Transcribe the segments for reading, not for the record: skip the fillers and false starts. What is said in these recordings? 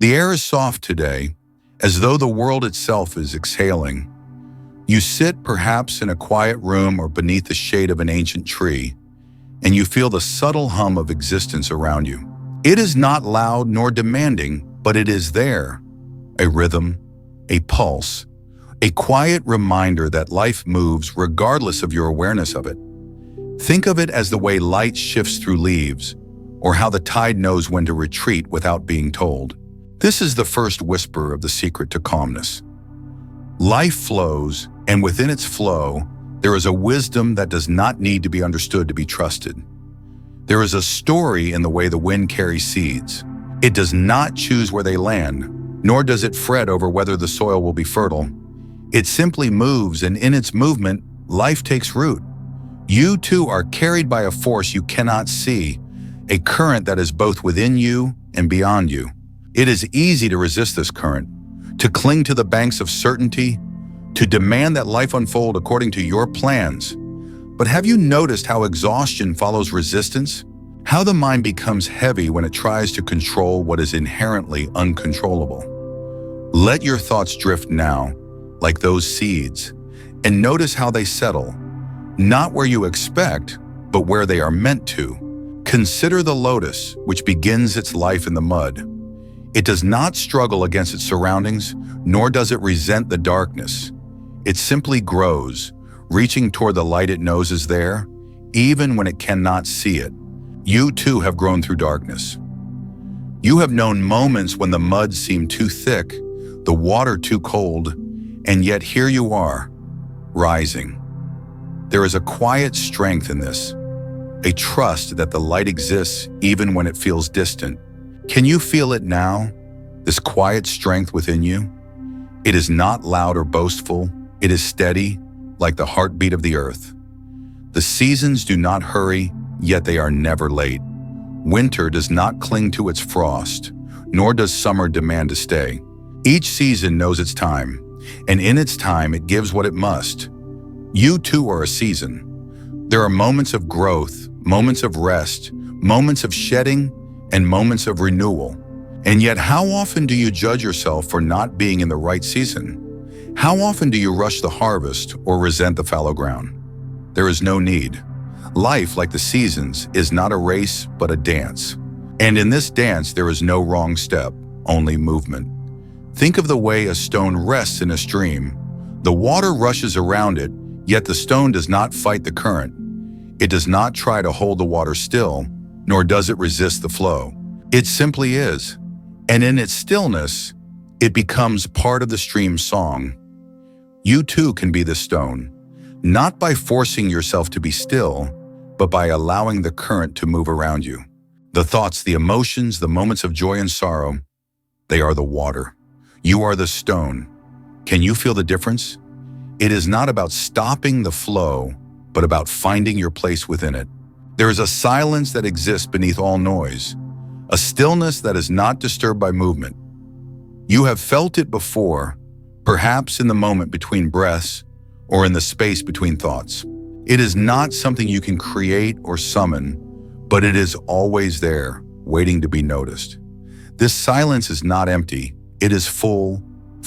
The air is soft today, as though the world itself is exhaling. You sit perhaps in a quiet room or beneath the shade of an ancient tree, and you feel the subtle hum of existence around you. It is not loud nor demanding, but it is there. A rhythm, a pulse, a quiet reminder that life moves regardless of your awareness of it. Think of it as the way light shifts through leaves, or how the tide knows when to retreat without being told. This is the first whisper of the secret to calmness. Life flows, and within its flow, there is a wisdom that does not need to be understood to be trusted. There is a story in the way the wind carries seeds. It does not choose where they land, nor does it fret over whether the soil will be fertile. It simply moves, and in its movement, life takes root. You too are carried by a force you cannot see, a current that is both within you and beyond you. It is easy to resist this current, to cling to the banks of certainty, to demand that life unfold according to your plans. But have you noticed how exhaustion follows resistance? How the mind becomes heavy when it tries to control what is inherently uncontrollable? Let your thoughts drift now, like those seeds, and notice how they settle, not where you expect, but where they are meant to. Consider the lotus, which begins its life in the mud. It does not struggle against its surroundings, nor does it resent the darkness. It simply grows, reaching toward the light it knows is there, even when it cannot see it. You too have grown through darkness. You have known moments when the mud seemed too thick, the water too cold, and yet here you are, rising. There is a quiet strength in this, a trust that the light exists even when it feels distant. Can you feel it now, this quiet strength within you? It is not loud or boastful. It is steady, like the heartbeat of the earth. The seasons do not hurry, yet they are never late. Winter does not cling to its frost, nor does summer demand to stay. Each season knows its time, and in its time it gives what it must. You too are a season. There are moments of growth, moments of rest, moments of shedding, and moments of renewal. And yet, how often do you judge yourself for not being in the right season? How often do you rush the harvest or resent the fallow ground? There is no need. Life, like the seasons, is not a race but a dance. And in this dance, there is no wrong step, only movement. Think of the way a stone rests in a stream. The water rushes around it, yet the stone does not fight the current. It does not try to hold the water still, nor does it resist the flow. It simply is. And in its stillness, it becomes part of the stream's song. You too can be the stone, not by forcing yourself to be still, but by allowing the current to move around you. The thoughts, the emotions, the moments of joy and sorrow, they are the water. You are the stone. Can you feel the difference? It is not about stopping the flow, but about finding your place within it. There is a silence that exists beneath all noise, a stillness that is not disturbed by movement. You have felt it before, perhaps in the moment between breaths or in the space between thoughts. It is not something you can create or summon, but it is always there, waiting to be noticed. This silence is not empty. It is full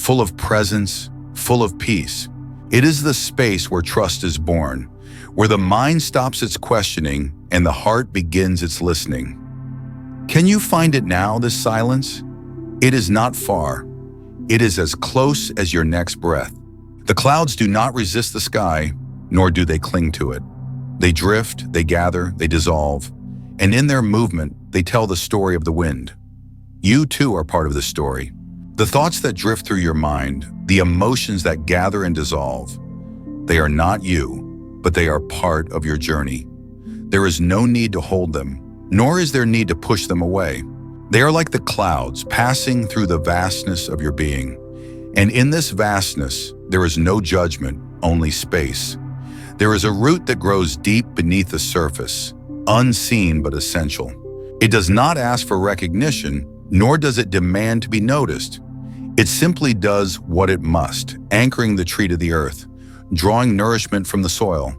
of presence, full of peace. It is the space where trust is born, where the mind stops its questioning and the heart begins its listening. Can you find it now, this silence? It is not far. It is as close as your next breath. The clouds do not resist the sky, nor do they cling to it. They drift, they gather, they dissolve, and in their movement, they tell the story of the wind. You too are part of the story. The thoughts that drift through your mind, the emotions that gather and dissolve, they are not you, but they are part of your journey. There is no need to hold them, nor is there need to push them away. They are like the clouds passing through the vastness of your being. And in this vastness, there is no judgment, only space. There is a root that grows deep beneath the surface, unseen but essential. It does not ask for recognition, nor does it demand to be noticed. It simply does what it must, anchoring the tree to the earth, drawing nourishment from the soil.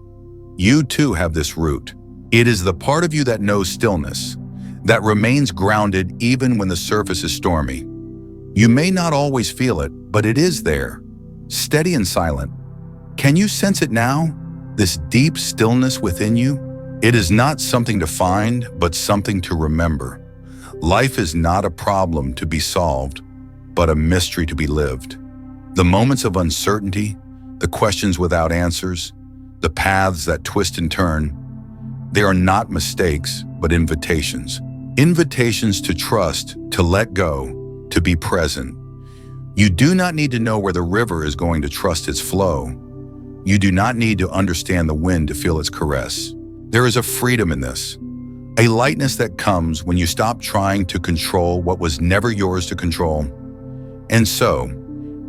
You too have this root. It is the part of you that knows stillness, that remains grounded even when the surface is stormy. You may not always feel it, but it is there, steady and silent. Can you sense it now? This deep stillness within you? It is not something to find, but something to remember. Life is not a problem to be solved, but a mystery to be lived. The moments of uncertainty, the questions without answers, the paths that twist and turn, they are not mistakes, but invitations. Invitations to trust, to let go, to be present. You do not need to know where the river is going to trust its flow. You do not need to understand the wind to feel its caress. There is a freedom in this, a lightness that comes when you stop trying to control what was never yours to control. And so,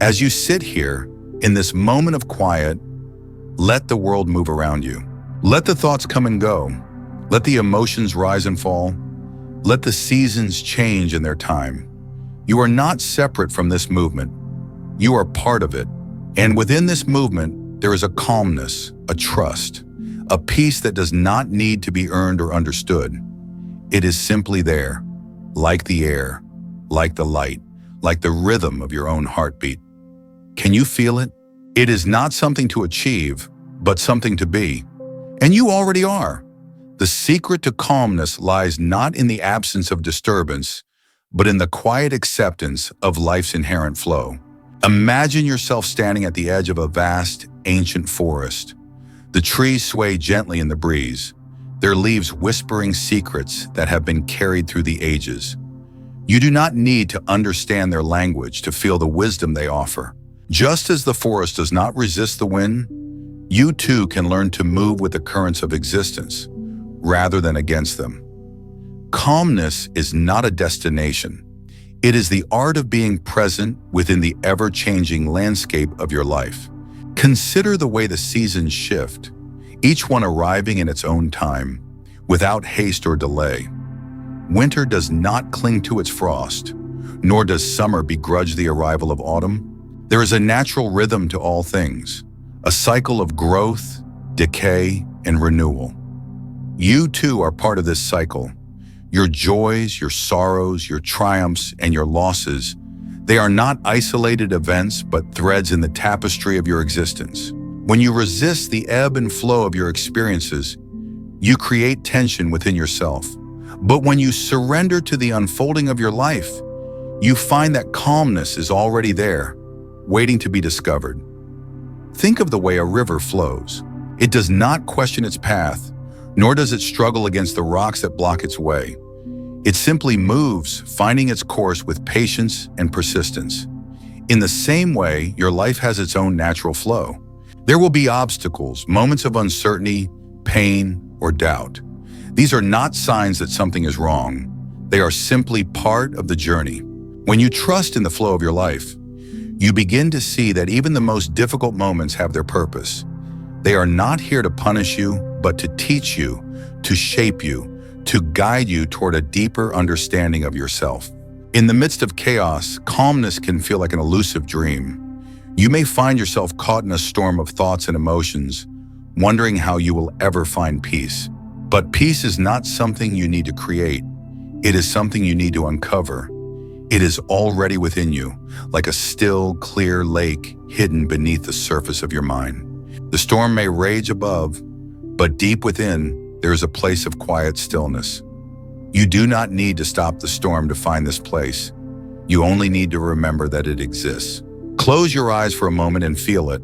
as you sit here in this moment of quiet, let the world move around you. Let the thoughts come and go. Let the emotions rise and fall. Let the seasons change in their time. You are not separate from this movement. You are part of it. And within this movement, there is a calmness, a trust, a peace that does not need to be earned or understood. It is simply there, like the air, like the light, like the rhythm of your own heartbeat. Can you feel it? It is not something to achieve, but something to be. And you already are. The secret to calmness lies not in the absence of disturbance, but in the quiet acceptance of life's inherent flow. Imagine yourself standing at the edge of a vast, ancient forest. The trees sway gently in the breeze, their leaves whispering secrets that have been carried through the ages. You do not need to understand their language to feel the wisdom they offer. Just as the forest does not resist the wind, you too can learn to move with the currents of existence, rather than against them. Calmness is not a destination. It is the art of being present within the ever-changing landscape of your life. Consider the way the seasons shift, each one arriving in its own time, without haste or delay. Winter does not cling to its frost, nor does summer begrudge the arrival of autumn. There is a natural rhythm to all things, a cycle of growth, decay, and renewal. You too are part of this cycle. Your joys, your sorrows, your triumphs, and your losses, they are not isolated events, but threads in the tapestry of your existence. When you resist the ebb and flow of your experiences, you create tension within yourself. But when you surrender to the unfolding of your life, you find that calmness is already there, waiting to be discovered. Think of the way a river flows. It does not question its path, nor does it struggle against the rocks that block its way. It simply moves, finding its course with patience and persistence. In the same way, your life has its own natural flow. There will be obstacles, moments of uncertainty, pain, or doubt. These are not signs that something is wrong. They are simply part of the journey. When you trust in the flow of your life, you begin to see that even the most difficult moments have their purpose. They are not here to punish you, but to teach you, to shape you, to guide you toward a deeper understanding of yourself. In the midst of chaos, calmness can feel like an elusive dream. You may find yourself caught in a storm of thoughts and emotions, wondering how you will ever find peace. But peace is not something you need to create. It is something you need to uncover. It is already within you, like a still, clear lake hidden beneath the surface of your mind. The storm may rage above, but deep within, there is a place of quiet stillness. You do not need to stop the storm to find this place. You only need to remember that it exists. Close your eyes for a moment and feel it,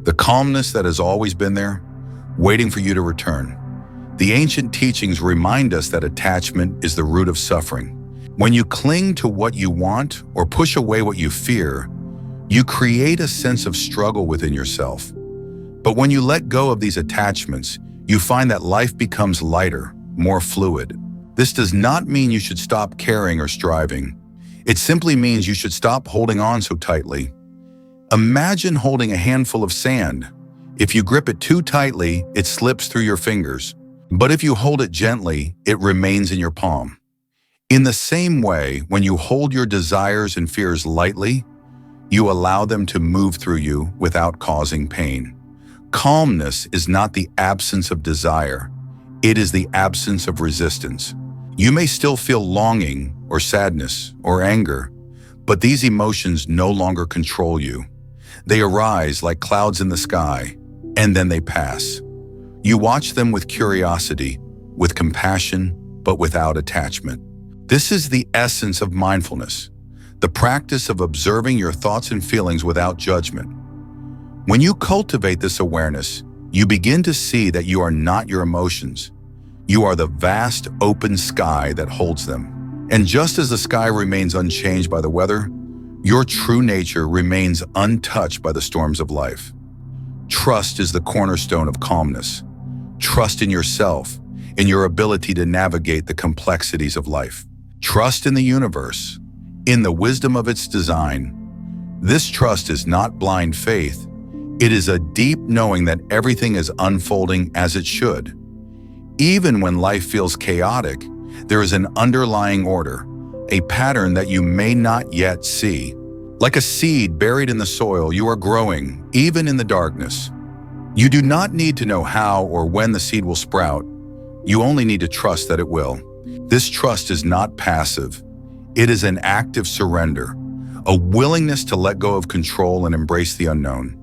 the calmness that has always been there, waiting for you to return. The ancient teachings remind us that attachment is the root of suffering. When you cling to what you want or push away what you fear, you create a sense of struggle within yourself. But when you let go of these attachments, you find that life becomes lighter, more fluid. This does not mean you should stop caring or striving. It simply means you should stop holding on so tightly. Imagine holding a handful of sand. If you grip it too tightly, it slips through your fingers. But if you hold it gently, it remains in your palm. In the same way, when you hold your desires and fears lightly, you allow them to move through you without causing pain. Calmness is not the absence of desire. It is the absence of resistance. You may still feel longing or sadness or anger, But these emotions no longer control you. They arise like clouds in the sky, and then they pass. You watch them with curiosity, with compassion, but without attachment. This is the essence of mindfulness, the practice of observing your thoughts and feelings without judgment. When you cultivate this awareness, you begin to see that you are not your emotions. You are the vast, open sky that holds them. And just as the sky remains unchanged by the weather, your true nature remains untouched by the storms of life. Trust is the cornerstone of calmness. Trust in yourself, in your ability to navigate the complexities of life. Trust in the universe, in the wisdom of its design. This trust is not blind faith. It is a deep knowing that everything is unfolding as it should. Even when life feels chaotic, there is an underlying order, a pattern that you may not yet see. Like a seed buried in the soil, you are growing, even in the darkness. You do not need to know how or when the seed will sprout. You only need to trust that it will. This trust is not passive. It is an active surrender, a willingness to let go of control and embrace the unknown.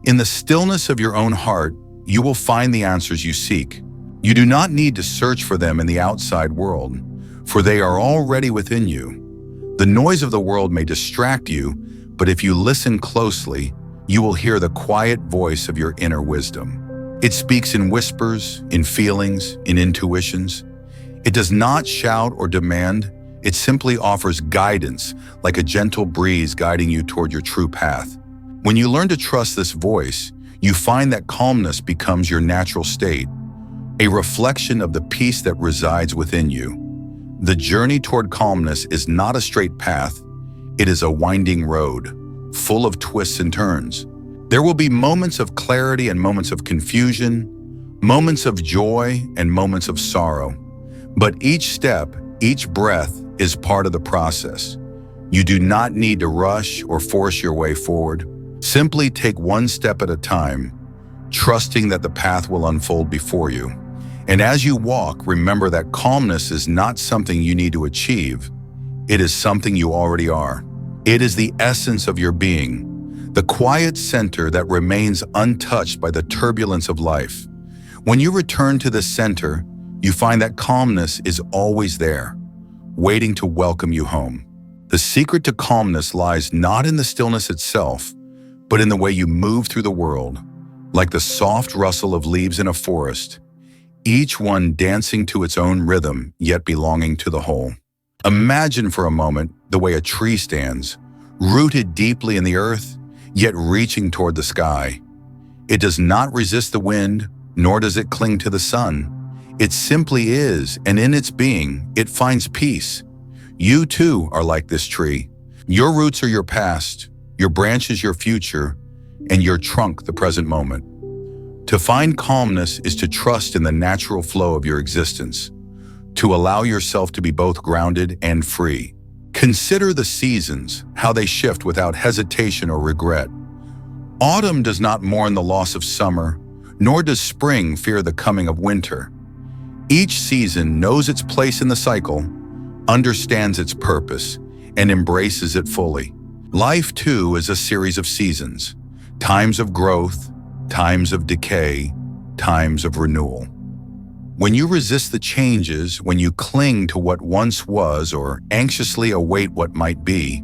In the stillness of your own heart, you will find the answers you seek. You do not need to search for them in the outside world, for they are already within you. The noise of the world may distract you, but if you listen closely, you will hear the quiet voice of your inner wisdom. It speaks in whispers, in feelings, in intuitions. It does not shout or demand. It simply offers guidance, like a gentle breeze guiding you toward your true path. When you learn to trust this voice, you find that calmness becomes your natural state, a reflection of the peace that resides within you. The journey toward calmness is not a straight path. It is a winding road, full of twists and turns. There will be moments of clarity and moments of confusion, moments of joy and moments of sorrow. But each step, each breath is part of the process. You do not need to rush or force your way forward. Simply take one step at a time, trusting that the path will unfold before you. And as you walk, remember that calmness is not something you need to achieve. It is something you already are. It is the essence of your being, the quiet center that remains untouched by the turbulence of life. When you return to this center, you find that calmness is always there, waiting to welcome you home. The secret to calmness lies not in the stillness itself, but in the way you move through the world, like the soft rustle of leaves in a forest, each one dancing to its own rhythm, yet belonging to the whole. Imagine for a moment the way a tree stands, rooted deeply in the earth, yet reaching toward the sky. It does not resist the wind, nor does it cling to the sun. It simply is, and in its being, it finds peace. You too are like this tree. Your roots are your past, your branches your future, and your trunk the present moment. To find calmness is to trust in the natural flow of your existence, to allow yourself to be both grounded and free. Consider the seasons, how they shift without hesitation or regret. Autumn does not mourn the loss of summer, nor does spring fear the coming of winter. Each season knows its place in the cycle, understands its purpose, and embraces it fully. Life, too, is a series of seasons, times of growth, times of decay, times of renewal. When you resist the changes, when you cling to what once was or anxiously await what might be,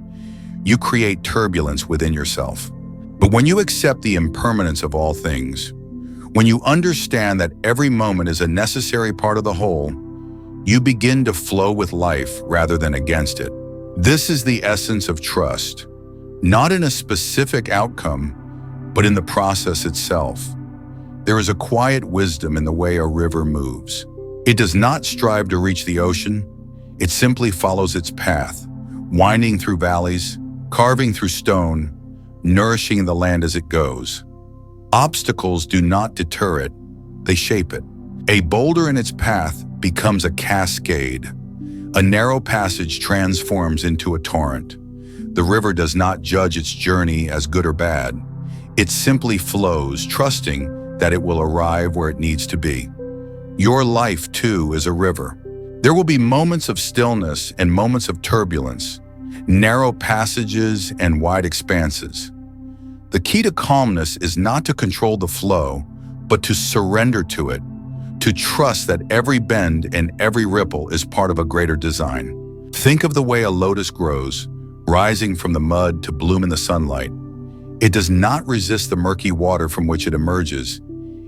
you create turbulence within yourself. But when you accept the impermanence of all things, when you understand that every moment is a necessary part of the whole, you begin to flow with life rather than against it. This is the essence of trust, not in a specific outcome, but in the process itself. There is a quiet wisdom in the way a river moves. It does not strive to reach the ocean. It simply follows its path, winding through valleys, carving through stone, nourishing the land as it goes. Obstacles do not deter it, they shape it. A boulder in its path becomes a cascade. A narrow passage transforms into a torrent. The river does not judge its journey as good or bad. It simply flows, trusting that it will arrive where it needs to be. Your life, too, is a river. There will be moments of stillness and moments of turbulence. narrow passages and wide expanses. The key to calmness is not to control the flow, but to surrender to it, to trust that every bend and every ripple is part of a greater design. Think of the way a lotus grows, rising from the mud to bloom in the sunlight. It does not resist the murky water from which it emerges.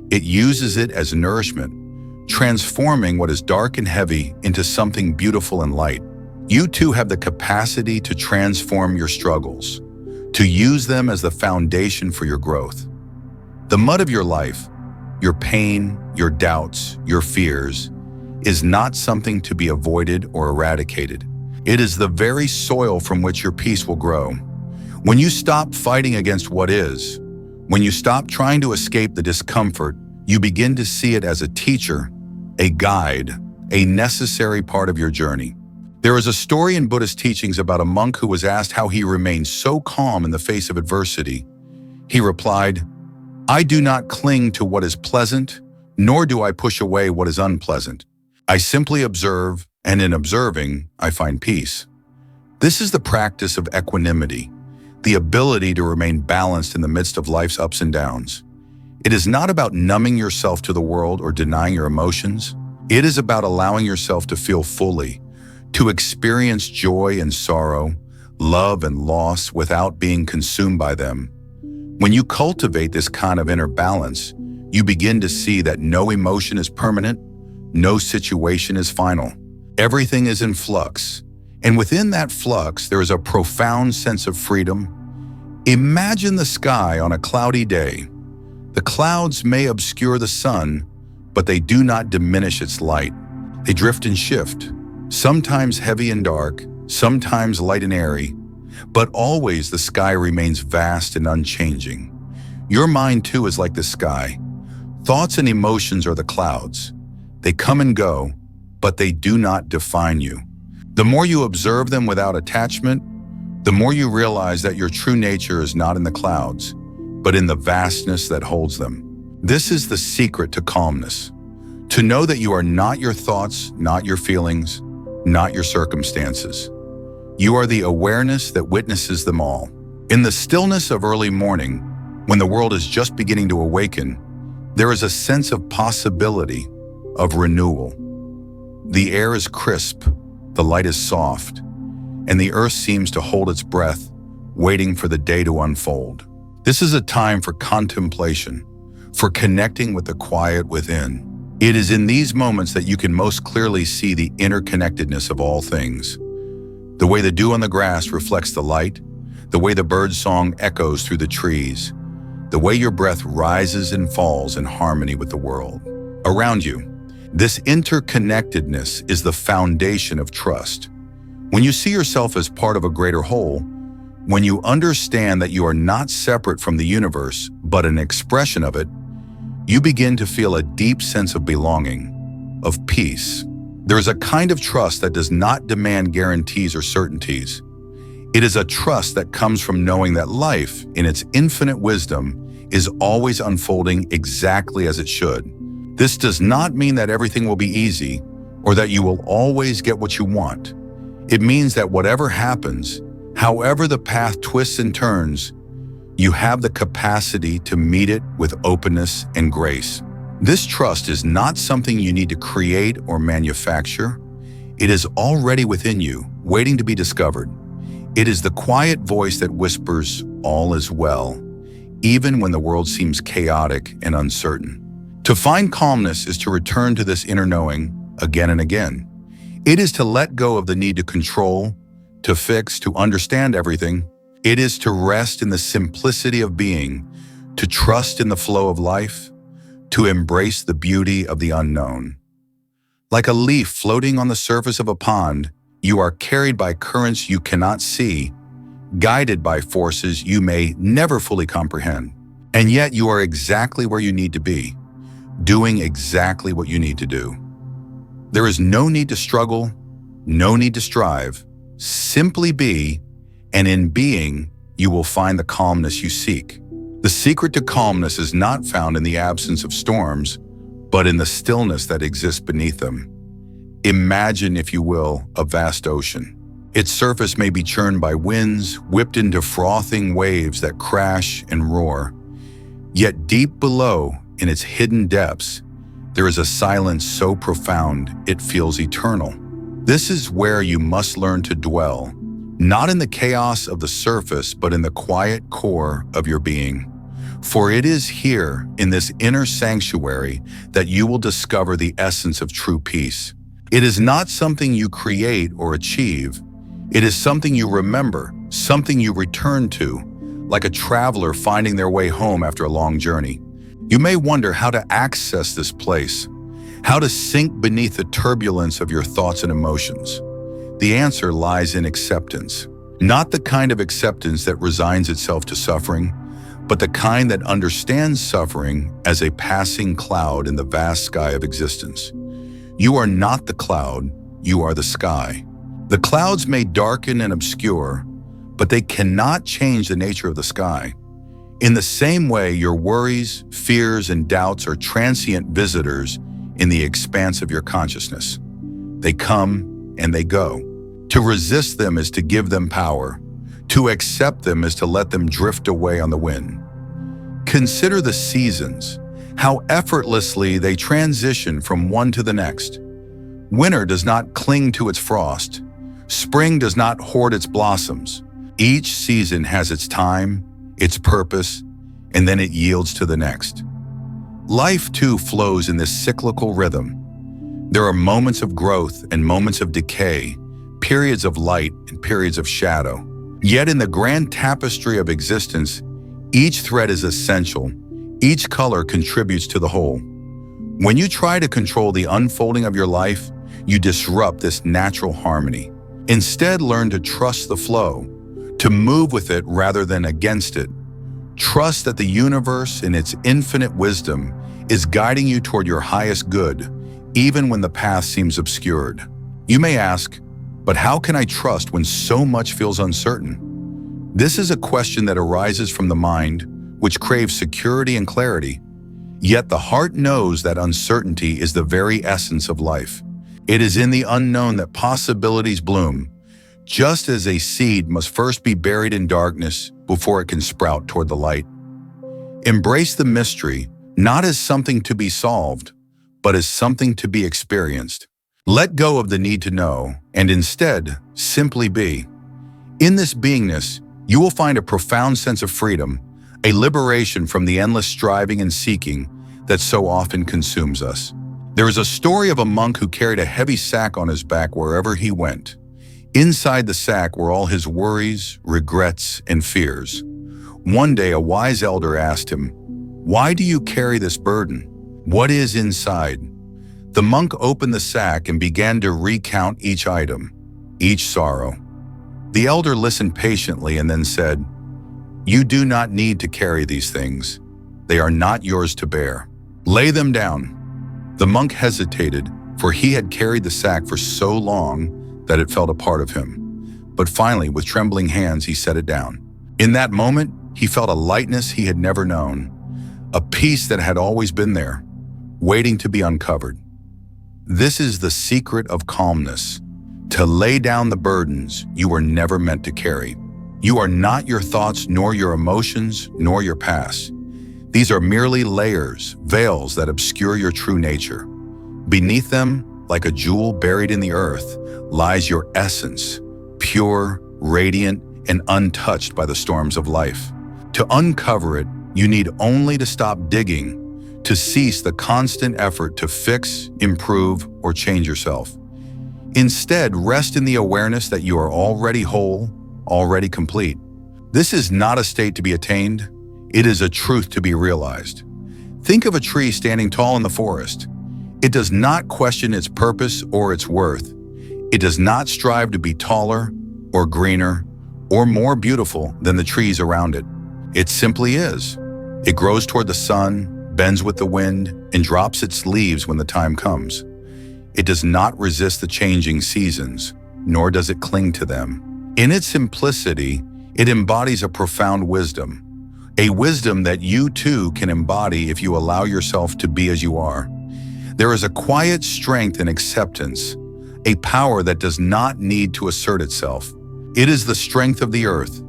It uses it as nourishment, transforming what is dark and heavy into something beautiful and light. You too have the capacity to transform your struggles, to use them as the foundation for your growth. The mud of your life, your pain, your doubts, your fears, is not something to be avoided or eradicated. It is the very soil from which your peace will grow. When you stop fighting against what is, when you stop trying to escape the discomfort, you begin to see it as a teacher, a guide, a necessary part of your journey. There is a story in Buddhist teachings about a monk who was asked how he remained so calm in the face of adversity. He replied, "I do not cling to what is pleasant, nor do I push away what is unpleasant. I simply observe, and in observing, I find peace." This is the practice of equanimity, the ability to remain balanced in the midst of life's ups and downs. It is not about numbing yourself to the world or denying your emotions. It is about allowing yourself to feel fully, to experience joy and sorrow, love and loss without being consumed by them. When you cultivate this kind of inner balance, you begin to see that no emotion is permanent, no situation is final. Everything is in flux, and within that flux, there is a profound sense of freedom. Imagine the sky on a cloudy day. The clouds may obscure the sun, but they do not diminish its light. They drift and shift, sometimes heavy and dark, sometimes light and airy, but always the sky remains vast and unchanging. Your mind too is like the sky. Thoughts and emotions are the clouds. They come and go, but they do not define you. The more you observe them without attachment, the more you realize that your true nature is not in the clouds, but in the vastness that holds them. This is the secret to calmness. To know that you are not your thoughts, not your feelings, not your circumstances. You are the awareness that witnesses them all. In the stillness of early morning, when the world is just beginning to awaken, there is a sense of possibility, of renewal. The air is crisp, the light is soft, and the earth seems to hold its breath, waiting for the day to unfold. This is a time for contemplation, for connecting with the quiet within. It is in these moments that you can most clearly see the interconnectedness of all things. The way the dew on the grass reflects the light, the way the bird's song echoes through the trees, the way your breath rises and falls in harmony with the world around you. This interconnectedness is the foundation of trust. When you see yourself as part of a greater whole, when you understand that you are not separate from the universe, but an expression of it, you begin to feel a deep sense of belonging, of peace. There is a kind of trust that does not demand guarantees or certainties. It is a trust that comes from knowing that life, in its infinite wisdom, is always unfolding exactly as it should. This does not mean that everything will be easy or that you will always get what you want. It means that whatever happens, however the path twists and turns, you have the capacity to meet it with openness and grace. This trust is not something you need to create or manufacture. It is already within you, waiting to be discovered. It is the quiet voice that whispers, "All is well," even when the world seems chaotic and uncertain. To find calmness is to return to this inner knowing again and again. It is to let go of the need to control, to fix, to understand everything. It is to rest in the simplicity of being, to trust in the flow of life, to embrace the beauty of the unknown. Like a leaf floating on the surface of a pond, you are carried by currents you cannot see, guided by forces you may never fully comprehend. And yet you are exactly where you need to be, doing exactly what you need to do. There is no need to struggle, no need to strive. Simply be, and in being, you will find the calmness you seek. The secret to calmness is not found in the absence of storms, but in the stillness that exists beneath them. Imagine, if you will, a vast ocean. Its surface may be churned by winds, whipped into frothing waves that crash and roar. Yet deep below, in its hidden depths, there is a silence so profound it feels eternal. This is where you must learn to dwell, not in the chaos of the surface, but in the quiet core of your being. For it is here, in this inner sanctuary, that you will discover the essence of true peace. It is not something you create or achieve. It is something you remember, something you return to, like a traveler finding their way home after a long journey. You may wonder how to access this place, how to sink beneath the turbulence of your thoughts and emotions. The answer lies in acceptance. Not the kind of acceptance that resigns itself to suffering, but the kind that understands suffering as a passing cloud in the vast sky of existence. You are not the cloud, you are the sky. The clouds may darken and obscure, but they cannot change the nature of the sky. In the same way, your worries, fears, and doubts are transient visitors in the expanse of your consciousness. They come and they go. To resist them is to give them power. To accept them is to let them drift away on the wind. Consider the seasons, how effortlessly they transition from one to the next. Winter does not cling to its frost. Spring does not hoard its blossoms. Each season has its time, its purpose, and then it yields to the next. Life too flows in this cyclical rhythm. There are moments of growth and moments of decay, periods of light and periods of shadow. Yet in the grand tapestry of existence, each thread is essential. Each color contributes to the whole. When you try to control the unfolding of your life, you disrupt this natural harmony. Instead, learn to trust the flow, to move with it rather than against it. Trust that the universe, in its infinite wisdom, is guiding you toward your highest good, even when the path seems obscured. You may ask, but how can I trust when so much feels uncertain? This is a question that arises from the mind, which craves security and clarity. Yet the heart knows that uncertainty is the very essence of life. It is in the unknown that possibilities bloom, just as a seed must first be buried in darkness before it can sprout toward the light. Embrace the mystery, not as something to be solved, but as something to be experienced. Let go of the need to know, and instead, simply be. In this beingness, you will find a profound sense of freedom, a liberation from the endless striving and seeking that so often consumes us. There is a story of a monk who carried a heavy sack on his back wherever he went. Inside the sack were all his worries, regrets, and fears. One day, a wise elder asked him, "Why do you carry this burden? What is inside?" The monk opened the sack and began to recount each item, each sorrow. The elder listened patiently and then said, "You do not need to carry these things. They are not yours to bear. Lay them down." The monk hesitated, for he had carried the sack for so long that it felt a part of him. But finally, with trembling hands, he set it down. In that moment, he felt a lightness he had never known, a peace that had always been there, waiting to be uncovered. This is the secret of calmness, to lay down the burdens you were never meant to carry. You are not your thoughts, nor your emotions, nor your past. These are merely layers, veils that obscure your true nature. Beneath them, like a jewel buried in the earth, lies your essence, pure, radiant, and untouched by the storms of life. To uncover it, you need only to stop digging, to cease the constant effort to fix, improve, or change yourself. Instead, rest in the awareness that you are already whole, already complete. This is not a state to be attained. It is a truth to be realized. Think of a tree standing tall in the forest. It does not question its purpose or its worth. It does not strive to be taller or greener or more beautiful than the trees around it. It simply is. It grows toward the sun, bends with the wind, and drops its leaves when the time comes. It does not resist the changing seasons, nor does it cling to them. In its simplicity, it embodies a profound wisdom, a wisdom that you too can embody if you allow yourself to be as you are. There is a quiet strength in acceptance, a power that does not need to assert itself. It is the strength of the earth,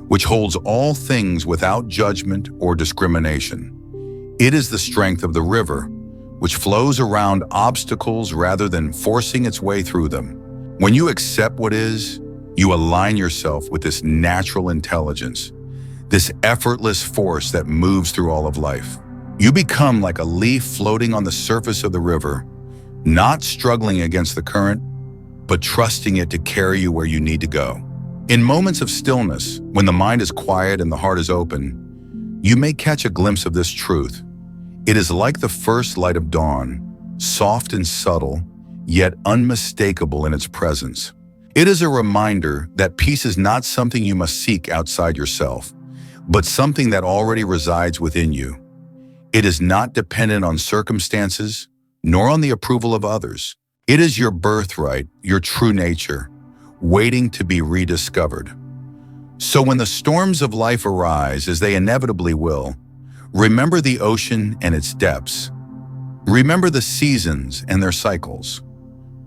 which holds all things without judgment or discrimination. It is the strength of the river, which flows around obstacles rather than forcing its way through them. When you accept what is, you align yourself with this natural intelligence, this effortless force that moves through all of life. You become like a leaf floating on the surface of the river, not struggling against the current, but trusting it to carry you where you need to go. In moments of stillness, when the mind is quiet and the heart is open, you may catch a glimpse of this truth. It is like the first light of dawn, soft and subtle, yet unmistakable in its presence. It is a reminder that peace is not something you must seek outside yourself, but something that already resides within you. It is not dependent on circumstances, nor on the approval of others. It is your birthright, your true nature, waiting to be rediscovered. So when the storms of life arise, as they inevitably will, remember the ocean and its depths. Remember the seasons and their cycles.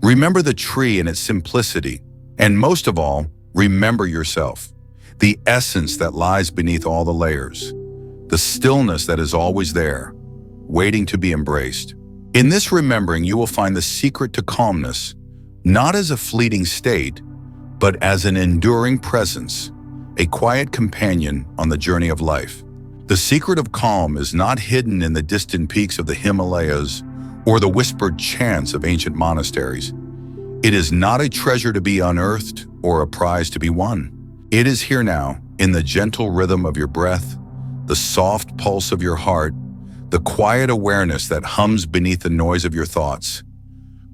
Remember the tree and its simplicity. And most of all, remember yourself, the essence that lies beneath all the layers, the stillness that is always there, waiting to be embraced. In this remembering, you will find the secret to calmness, not as a fleeting state, but as an enduring presence, a quiet companion on the journey of life. The secret of calm is not hidden in the distant peaks of the Himalayas or the whispered chants of ancient monasteries. It is not a treasure to be unearthed or a prize to be won. It is here now, in the gentle rhythm of your breath, the soft pulse of your heart, the quiet awareness that hums beneath the noise of your thoughts.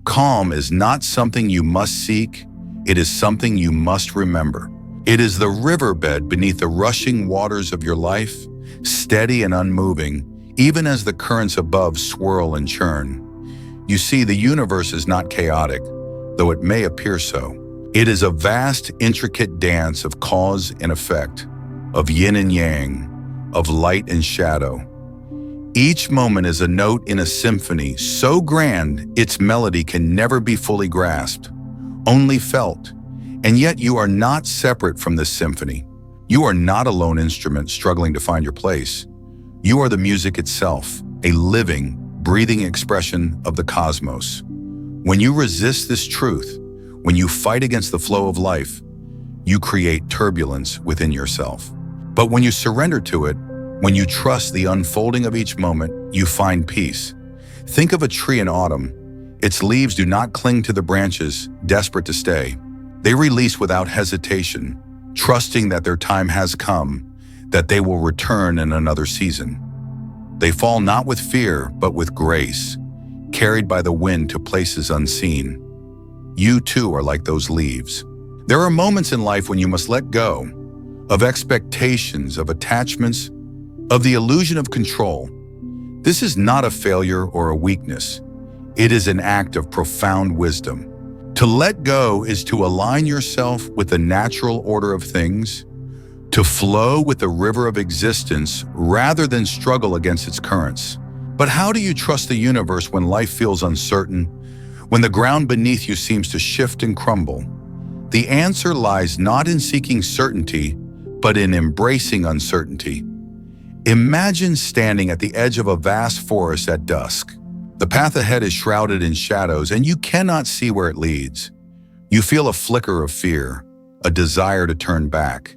Calm is not something you must seek, it is something you must remember. It is the riverbed beneath the rushing waters of your life, steady and unmoving, even as the currents above swirl and churn. You see, the universe is not chaotic, though it may appear so. It is a vast, intricate dance of cause and effect, of yin and yang, of light and shadow. Each moment is a note in a symphony so grand its melody can never be fully grasped, only felt. And yet you are not separate from this symphony. You are not a lone instrument struggling to find your place. You are the music itself, a living, breathing expression of the cosmos. When you resist this truth, when you fight against the flow of life, you create turbulence within yourself. But when you surrender to it, when you trust the unfolding of each moment, you find peace. Think of a tree in autumn. Its leaves do not cling to the branches, desperate to stay. They release without hesitation, trusting that their time has come, that they will return in another season. They fall not with fear, but with grace, carried by the wind to places unseen. You too are like those leaves. There are moments in life when you must let go of expectations, of attachments, of the illusion of control. This is not a failure or a weakness. It is an act of profound wisdom. To let go is to align yourself with the natural order of things, to flow with the river of existence rather than struggle against its currents. But how do you trust the universe when life feels uncertain, when the ground beneath you seems to shift and crumble? The answer lies not in seeking certainty, but in embracing uncertainty. Imagine standing at the edge of a vast forest at dusk. The path ahead is shrouded in shadows, and you cannot see where it leads. You feel a flicker of fear, a desire to turn back.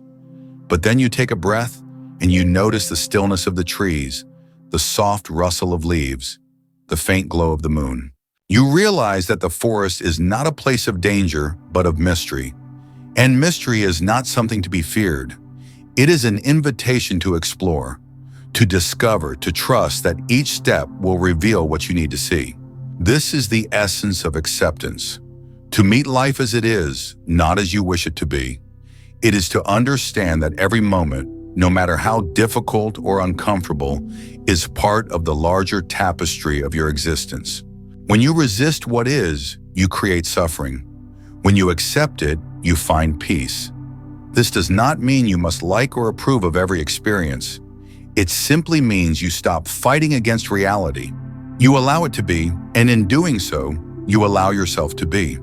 But then you take a breath, and you notice the stillness of the trees, the soft rustle of leaves, the faint glow of the moon. You realize that the forest is not a place of danger, but of mystery. And mystery is not something to be feared. It is an invitation to explore, to discover, to trust that each step will reveal what you need to see. This is the essence of acceptance. To meet life as it is, not as you wish it to be. It is to understand that every moment, no matter how difficult or uncomfortable, is part of the larger tapestry of your existence. When you resist what is, you create suffering. When you accept it, you find peace. This does not mean you must like or approve of every experience. It simply means you stop fighting against reality. You allow it to be, and in doing so, you allow yourself to be.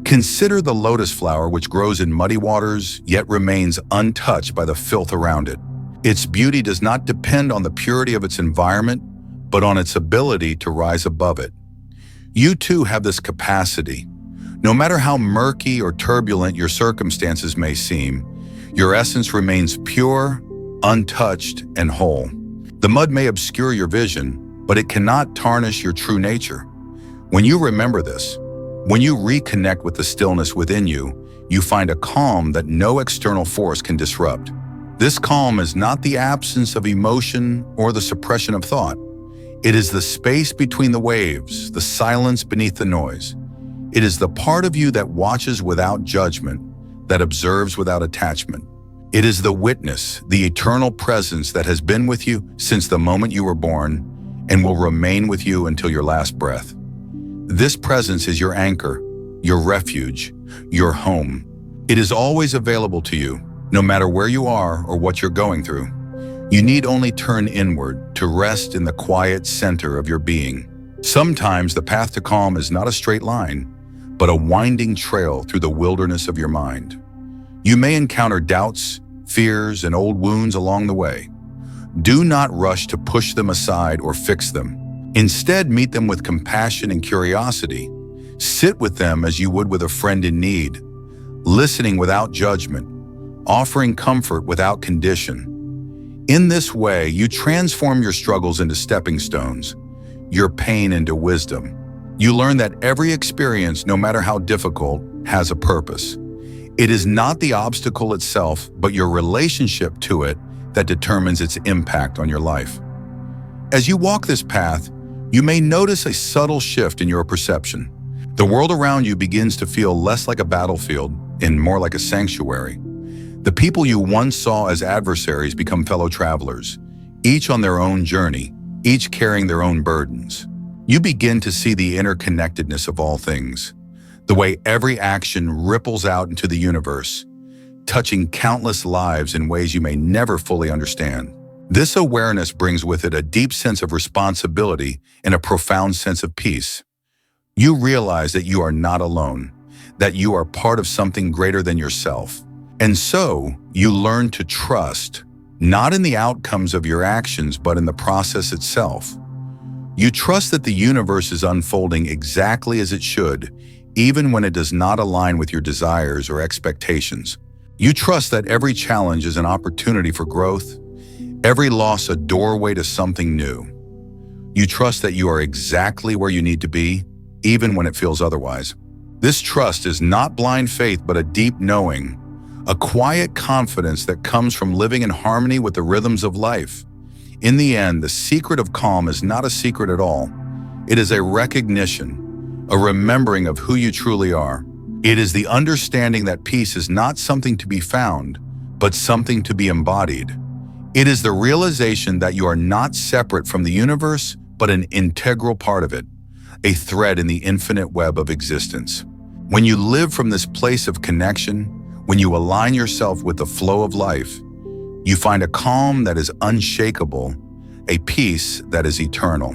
Consider the lotus flower, which grows in muddy waters yet remains untouched by the filth around it. Its beauty does not depend on the purity of its environment, but on its ability to rise above it. You too have this capacity. No matter how murky or turbulent your circumstances may seem, your essence remains pure, untouched, and whole. The mud may obscure your vision, but it cannot tarnish your true nature. When you remember this, when you reconnect with the stillness within you, you find a calm that no external force can disrupt. This calm is not the absence of emotion or the suppression of thought. It is the space between the waves, the silence beneath the noise. It is the part of you that watches without judgment, that observes without attachment. It is the witness, the eternal presence that has been with you since the moment you were born and will remain with you until your last breath. This presence is your anchor, your refuge, your home. It is always available to you, no matter where you are or what you're going through. You need only turn inward to rest in the quiet center of your being. Sometimes the path to calm is not a straight line, but a winding trail through the wilderness of your mind. You may encounter doubts, fears, and old wounds along the way. Do not rush to push them aside or fix them. Instead, meet them with compassion and curiosity. Sit with them as you would with a friend in need, listening without judgment, offering comfort without condition. In this way, you transform your struggles into stepping stones, your pain into wisdom. You learn that every experience, no matter how difficult, has a purpose. It is not the obstacle itself, but your relationship to it that determines its impact on your life. As you walk this path, you may notice a subtle shift in your perception. The world around you begins to feel less like a battlefield and more like a sanctuary. The people you once saw as adversaries become fellow travelers, each on their own journey, each carrying their own burdens. You begin to see the interconnectedness of all things, the way every action ripples out into the universe, touching countless lives in ways you may never fully understand. This awareness brings with it a deep sense of responsibility and a profound sense of peace. You realize that you are not alone, that you are part of something greater than yourself. And so, you learn to trust, not in the outcomes of your actions, but in the process itself. You trust that the universe is unfolding exactly as it should, even when it does not align with your desires or expectations. You trust that every challenge is an opportunity for growth, every loss a doorway to something new. You trust that you are exactly where you need to be, even when it feels otherwise. This trust is not blind faith, but a deep knowing, a quiet confidence that comes from living in harmony with the rhythms of life. In the end, the secret of calm is not a secret at all. It is a recognition, a remembering of who you truly are. It is the understanding that peace is not something to be found, but something to be embodied. It is the realization that you are not separate from the universe, but an integral part of it, a thread in the infinite web of existence. When you live from this place of connection, when you align yourself with the flow of life, you find a calm that is unshakable, a peace that is eternal.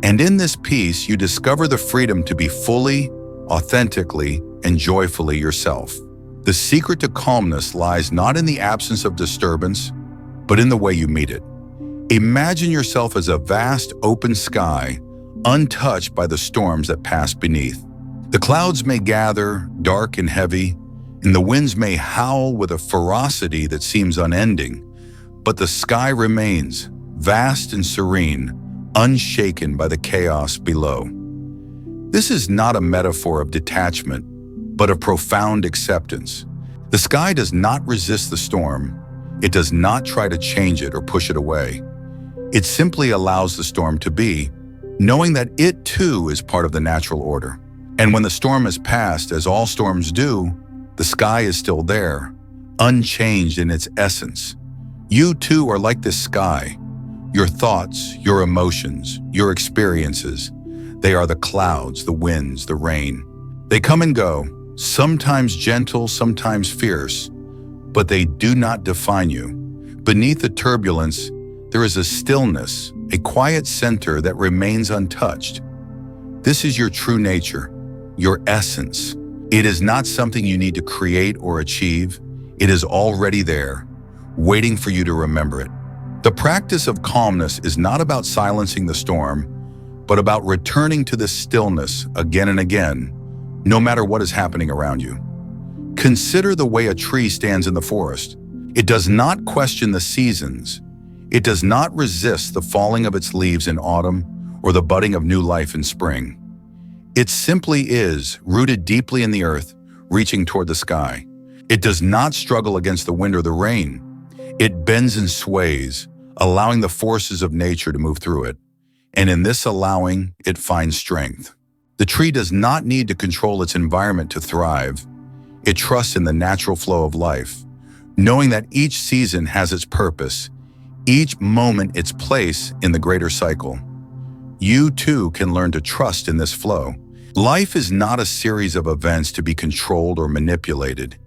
And in this peace, you discover the freedom to be fully, authentically, and joyfully yourself. The secret to calmness lies not in the absence of disturbance, but in the way you meet it. Imagine yourself as a vast open sky, untouched by the storms that pass beneath. The clouds may gather, dark and heavy, and the winds may howl with a ferocity that seems unending, but the sky remains vast and serene, unshaken by the chaos below. This is not a metaphor of detachment, but of profound acceptance. The sky does not resist the storm. It does not try to change it or push it away. It simply allows the storm to be, knowing that it too is part of the natural order. And when the storm has passed, as all storms do, the sky is still there, unchanged in its essence. You too are like this sky. Your thoughts, your emotions, your experiences, they are the clouds, the winds, the rain. They come and go, sometimes gentle, sometimes fierce, but they do not define you. Beneath the turbulence, there is a stillness, a quiet center that remains untouched. This is your true nature, your essence, It is not something you need to create or achieve. It is already there, waiting for you to remember it. The practice of calmness is not about silencing the storm, but about returning to this stillness again and again, no matter what is happening around you. Consider the way a tree stands in the forest. It does not question the seasons. It does not resist the falling of its leaves in autumn or the budding of new life in spring. It simply is, rooted deeply in the earth, reaching toward the sky. It does not struggle against the wind or the rain. It bends and sways, allowing the forces of nature to move through it. And in this allowing, it finds strength. The tree does not need to control its environment to thrive. It trusts in the natural flow of life, knowing that each season has its purpose, each moment its place in the greater cycle. You too can learn to trust in this flow. Life is not a series of events to be controlled or manipulated.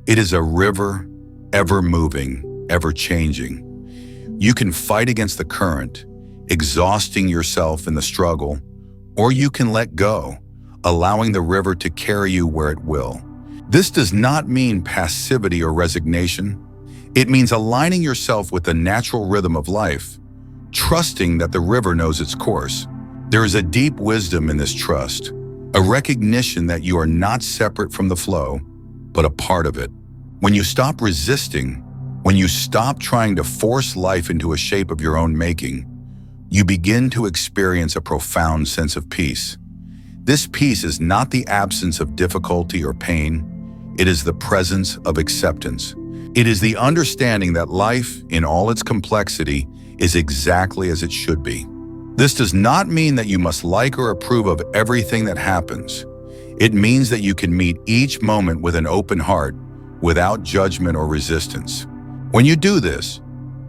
It is a river, ever moving, ever changing. You can fight against the current, exhausting yourself in the struggle, or you can let go, allowing the river to carry you where it will. This does not mean passivity or resignation. It means aligning yourself with the natural rhythm of life, trusting that the river knows its course. There is a deep wisdom in this trust, a recognition that you are not separate from the flow, but a part of it. When you stop resisting, when you stop trying to force life into a shape of your own making, you begin to experience a profound sense of peace. This peace is not the absence of difficulty or pain. It is the presence of acceptance. It is the understanding that life, in all its complexity, is exactly as it should be. This does not mean that you must like or approve of everything that happens. It means that you can meet each moment with an open heart, without judgment or resistance. When you do this,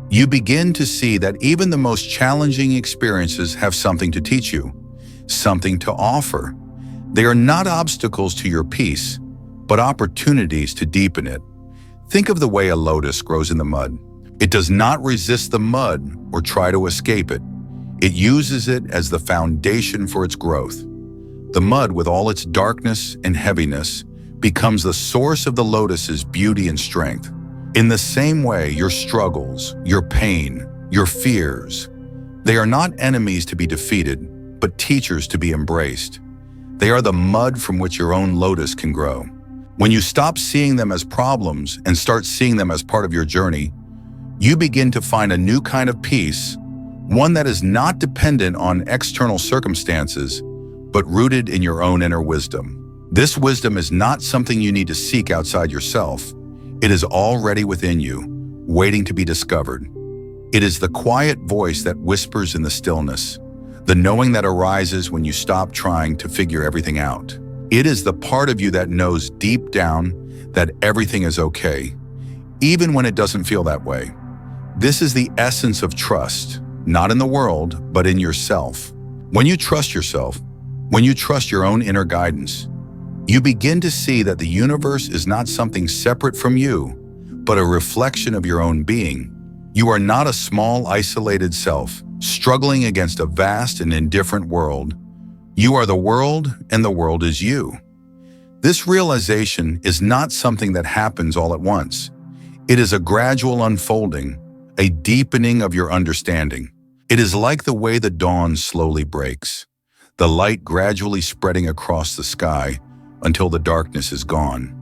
you begin to see that even the most challenging experiences have something to teach you, something to offer. They are not obstacles to your peace, but opportunities to deepen it. Think of the way a lotus grows in the mud. It does not resist the mud or try to escape it. It uses it as the foundation for its growth. The mud, with all its darkness and heaviness, becomes the source of the lotus's beauty and strength. In the same way, your struggles, your pain, your fears, they are not enemies to be defeated, but teachers to be embraced. They are the mud from which your own lotus can grow. When you stop seeing them as problems and start seeing them as part of your journey, you begin to find a new kind of peace, one that is not dependent on external circumstances, but rooted in your own inner wisdom. This wisdom is not something you need to seek outside yourself. It is already within you, waiting to be discovered. It is the quiet voice that whispers in the stillness, the knowing that arises when you stop trying to figure everything out. It is the part of you that knows deep down that everything is okay, even when it doesn't feel that way. This is the essence of trust, not in the world, but in yourself. When you trust yourself, when you trust your own inner guidance, you begin to see that the universe is not something separate from you, but a reflection of your own being. You are not a small, isolated self, struggling against a vast and indifferent world. You are the world, and the world is you. This realization is not something that happens all at once. It is a gradual unfolding, a deepening of your understanding. It is like the way the dawn slowly breaks, the light gradually spreading across the sky until the darkness is gone.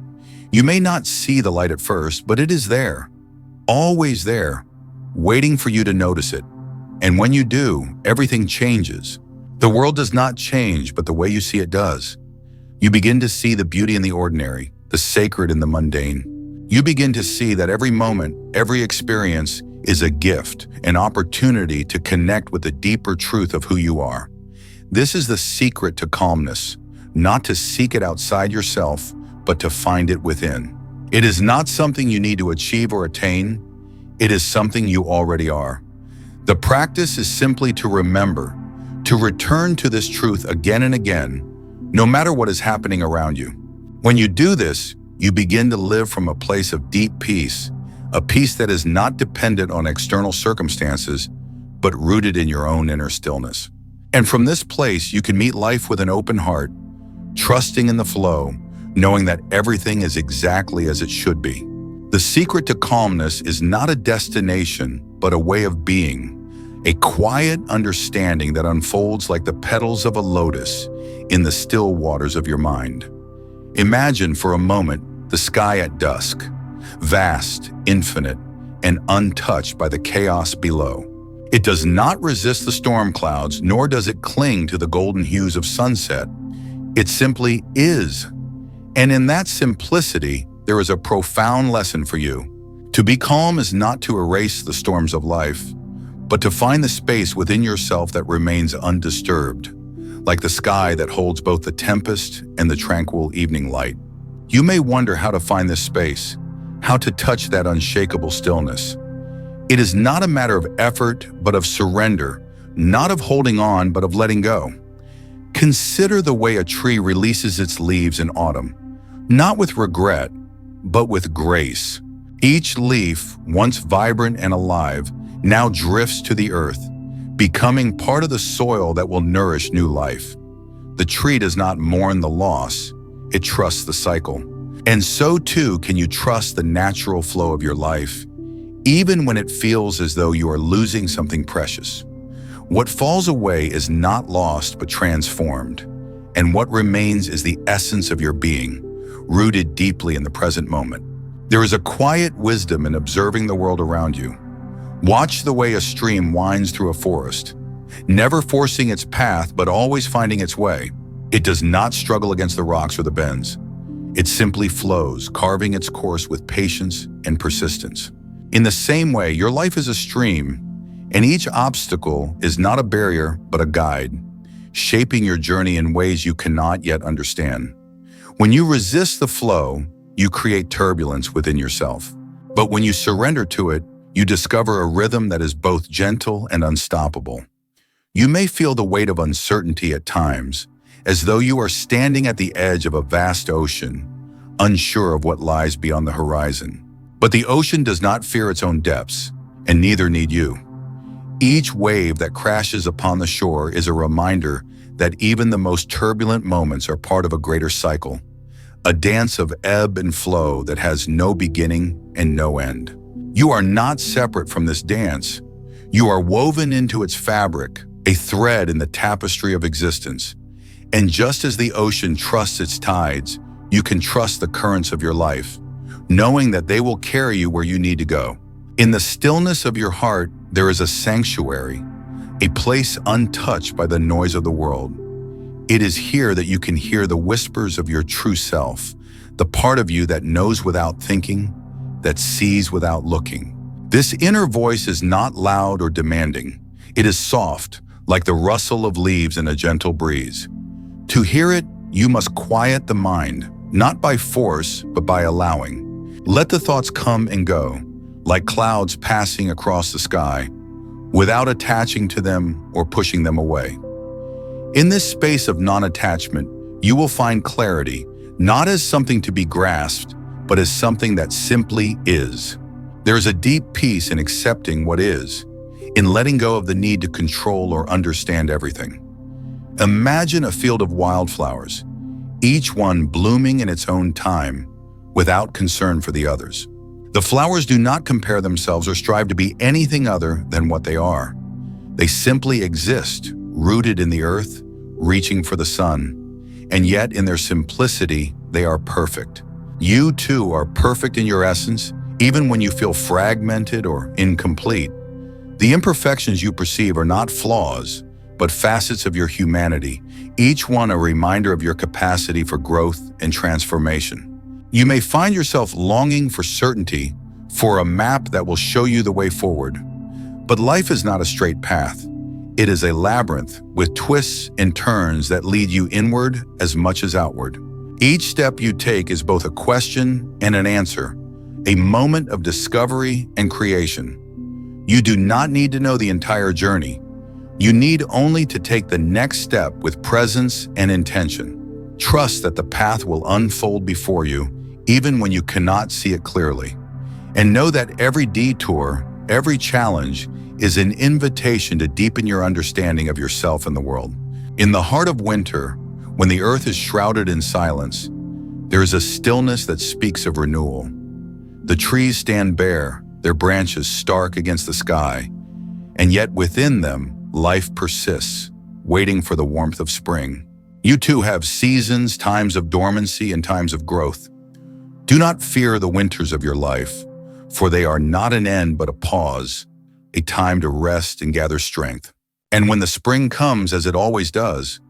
You may not see the light at first, but it is there, always there, waiting for you to notice it. And when you do, everything changes. The world does not change, but the way you see it does. You begin to see the beauty in the ordinary, the sacred in the mundane. You begin to see that every moment, every experience is a gift, an opportunity to connect with the deeper truth of who you are. This is the secret to calmness, not to seek it outside yourself, but to find it within. It is not something you need to achieve or attain. It is something you already are. The practice is simply to remember, to return to this truth again and again, no matter what is happening around you. When you do this, you begin to live from a place of deep peace, a peace that is not dependent on external circumstances, but rooted in your own inner stillness. And from this place, you can meet life with an open heart, trusting in the flow, knowing that everything is exactly as it should be. The secret to calmness is not a destination, but a way of being, a quiet understanding that unfolds like the petals of a lotus in the still waters of your mind. Imagine for a moment the sky at dusk, vast, infinite, and untouched by the chaos below. It does not resist the storm clouds, nor does it cling to the golden hues of sunset. It simply is. And in that simplicity, there is a profound lesson for you. To be calm is not to erase the storms of life, but to find the space within yourself that remains undisturbed, like the sky that holds both the tempest and the tranquil evening light. You may wonder how to find this space, how to touch that unshakable stillness. It is not a matter of effort, but of surrender, not of holding on, but of letting go. Consider the way a tree releases its leaves in autumn, not with regret, but with grace. Each leaf, once vibrant and alive, now drifts to the earth, becoming part of the soil that will nourish new life. The tree does not mourn the loss, it trusts the cycle. And so too can you trust the natural flow of your life, even when it feels as though you are losing something precious. What falls away is not lost but transformed, and what remains is the essence of your being, rooted deeply in the present moment. There is a quiet wisdom in observing the world around you. Watch the way a stream winds through a forest, never forcing its path but always finding its way. It does not struggle against the rocks or the bends. It simply flows, carving its course with patience and persistence. In the same way, your life is a stream, and each obstacle is not a barrier but a guide, shaping your journey in ways you cannot yet understand. When you resist the flow, you create turbulence within yourself. But when you surrender to it, you discover a rhythm that is both gentle and unstoppable. You may feel the weight of uncertainty at times, as though you are standing at the edge of a vast ocean, unsure of what lies beyond the horizon. But the ocean does not fear its own depths, and neither need you. Each wave that crashes upon the shore is a reminder that even the most turbulent moments are part of a greater cycle, a dance of ebb and flow that has no beginning and no end. You are not separate from this dance. You are woven into its fabric, a thread in the tapestry of existence. And just as the ocean trusts its tides, you can trust the currents of your life, knowing that they will carry you where you need to go. In the stillness of your heart, there is a sanctuary, a place untouched by the noise of the world. It is here that you can hear the whispers of your true self, the part of you that knows without thinking, that sees without looking. This inner voice is not loud or demanding. It is soft, like the rustle of leaves in a gentle breeze. To hear it, you must quiet the mind, not by force, but by allowing. Let the thoughts come and go, like clouds passing across the sky, without attaching to them or pushing them away. In this space of non-attachment, you will find clarity, not as something to be grasped, but as something that simply is. There is a deep peace in accepting what is, in letting go of the need to control or understand everything. Imagine a field of wildflowers, each one blooming in its own time, without concern for the others. The flowers do not compare themselves or strive to be anything other than what they are. They simply exist, rooted in the earth, reaching for the sun, and yet in their simplicity, they are perfect. You too are perfect in your essence, even when you feel fragmented or incomplete. The imperfections you perceive are not flaws, but facets of your humanity, each one a reminder of your capacity for growth and transformation. You may find yourself longing for certainty, for a map that will show you the way forward. But life is not a straight path. It is a labyrinth with twists and turns that lead you inward as much as outward. Each step you take is both a question and an answer, a moment of discovery and creation. You do not need to know the entire journey. You need only to take the next step with presence and intention. Trust that the path will unfold before you, even when you cannot see it clearly. And know that every detour, every challenge, is an invitation to deepen your understanding of yourself and the world. In the heart of winter, when the earth is shrouded in silence, There is a stillness that speaks of renewal. The trees stand bare, their branches stark against the sky, and yet within them, life persists, waiting for the warmth of spring. You too have seasons, times of dormancy, and times of growth. Do not fear the winters of your life, for they are not an end but a pause, a time to rest and gather strength. And when the spring comes, as it always does,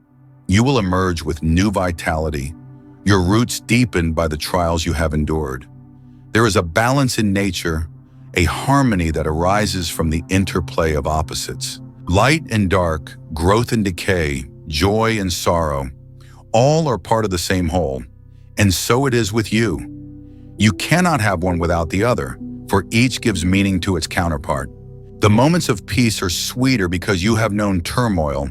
you will emerge with new vitality, your roots deepened by the trials you have endured. There is a balance in nature, a harmony that arises from the interplay of opposites. Light and dark, growth and decay, joy and sorrow, all are part of the same whole, and so it is with you. You cannot have one without the other, for each gives meaning to its counterpart. The moments of peace are sweeter because you have known turmoil,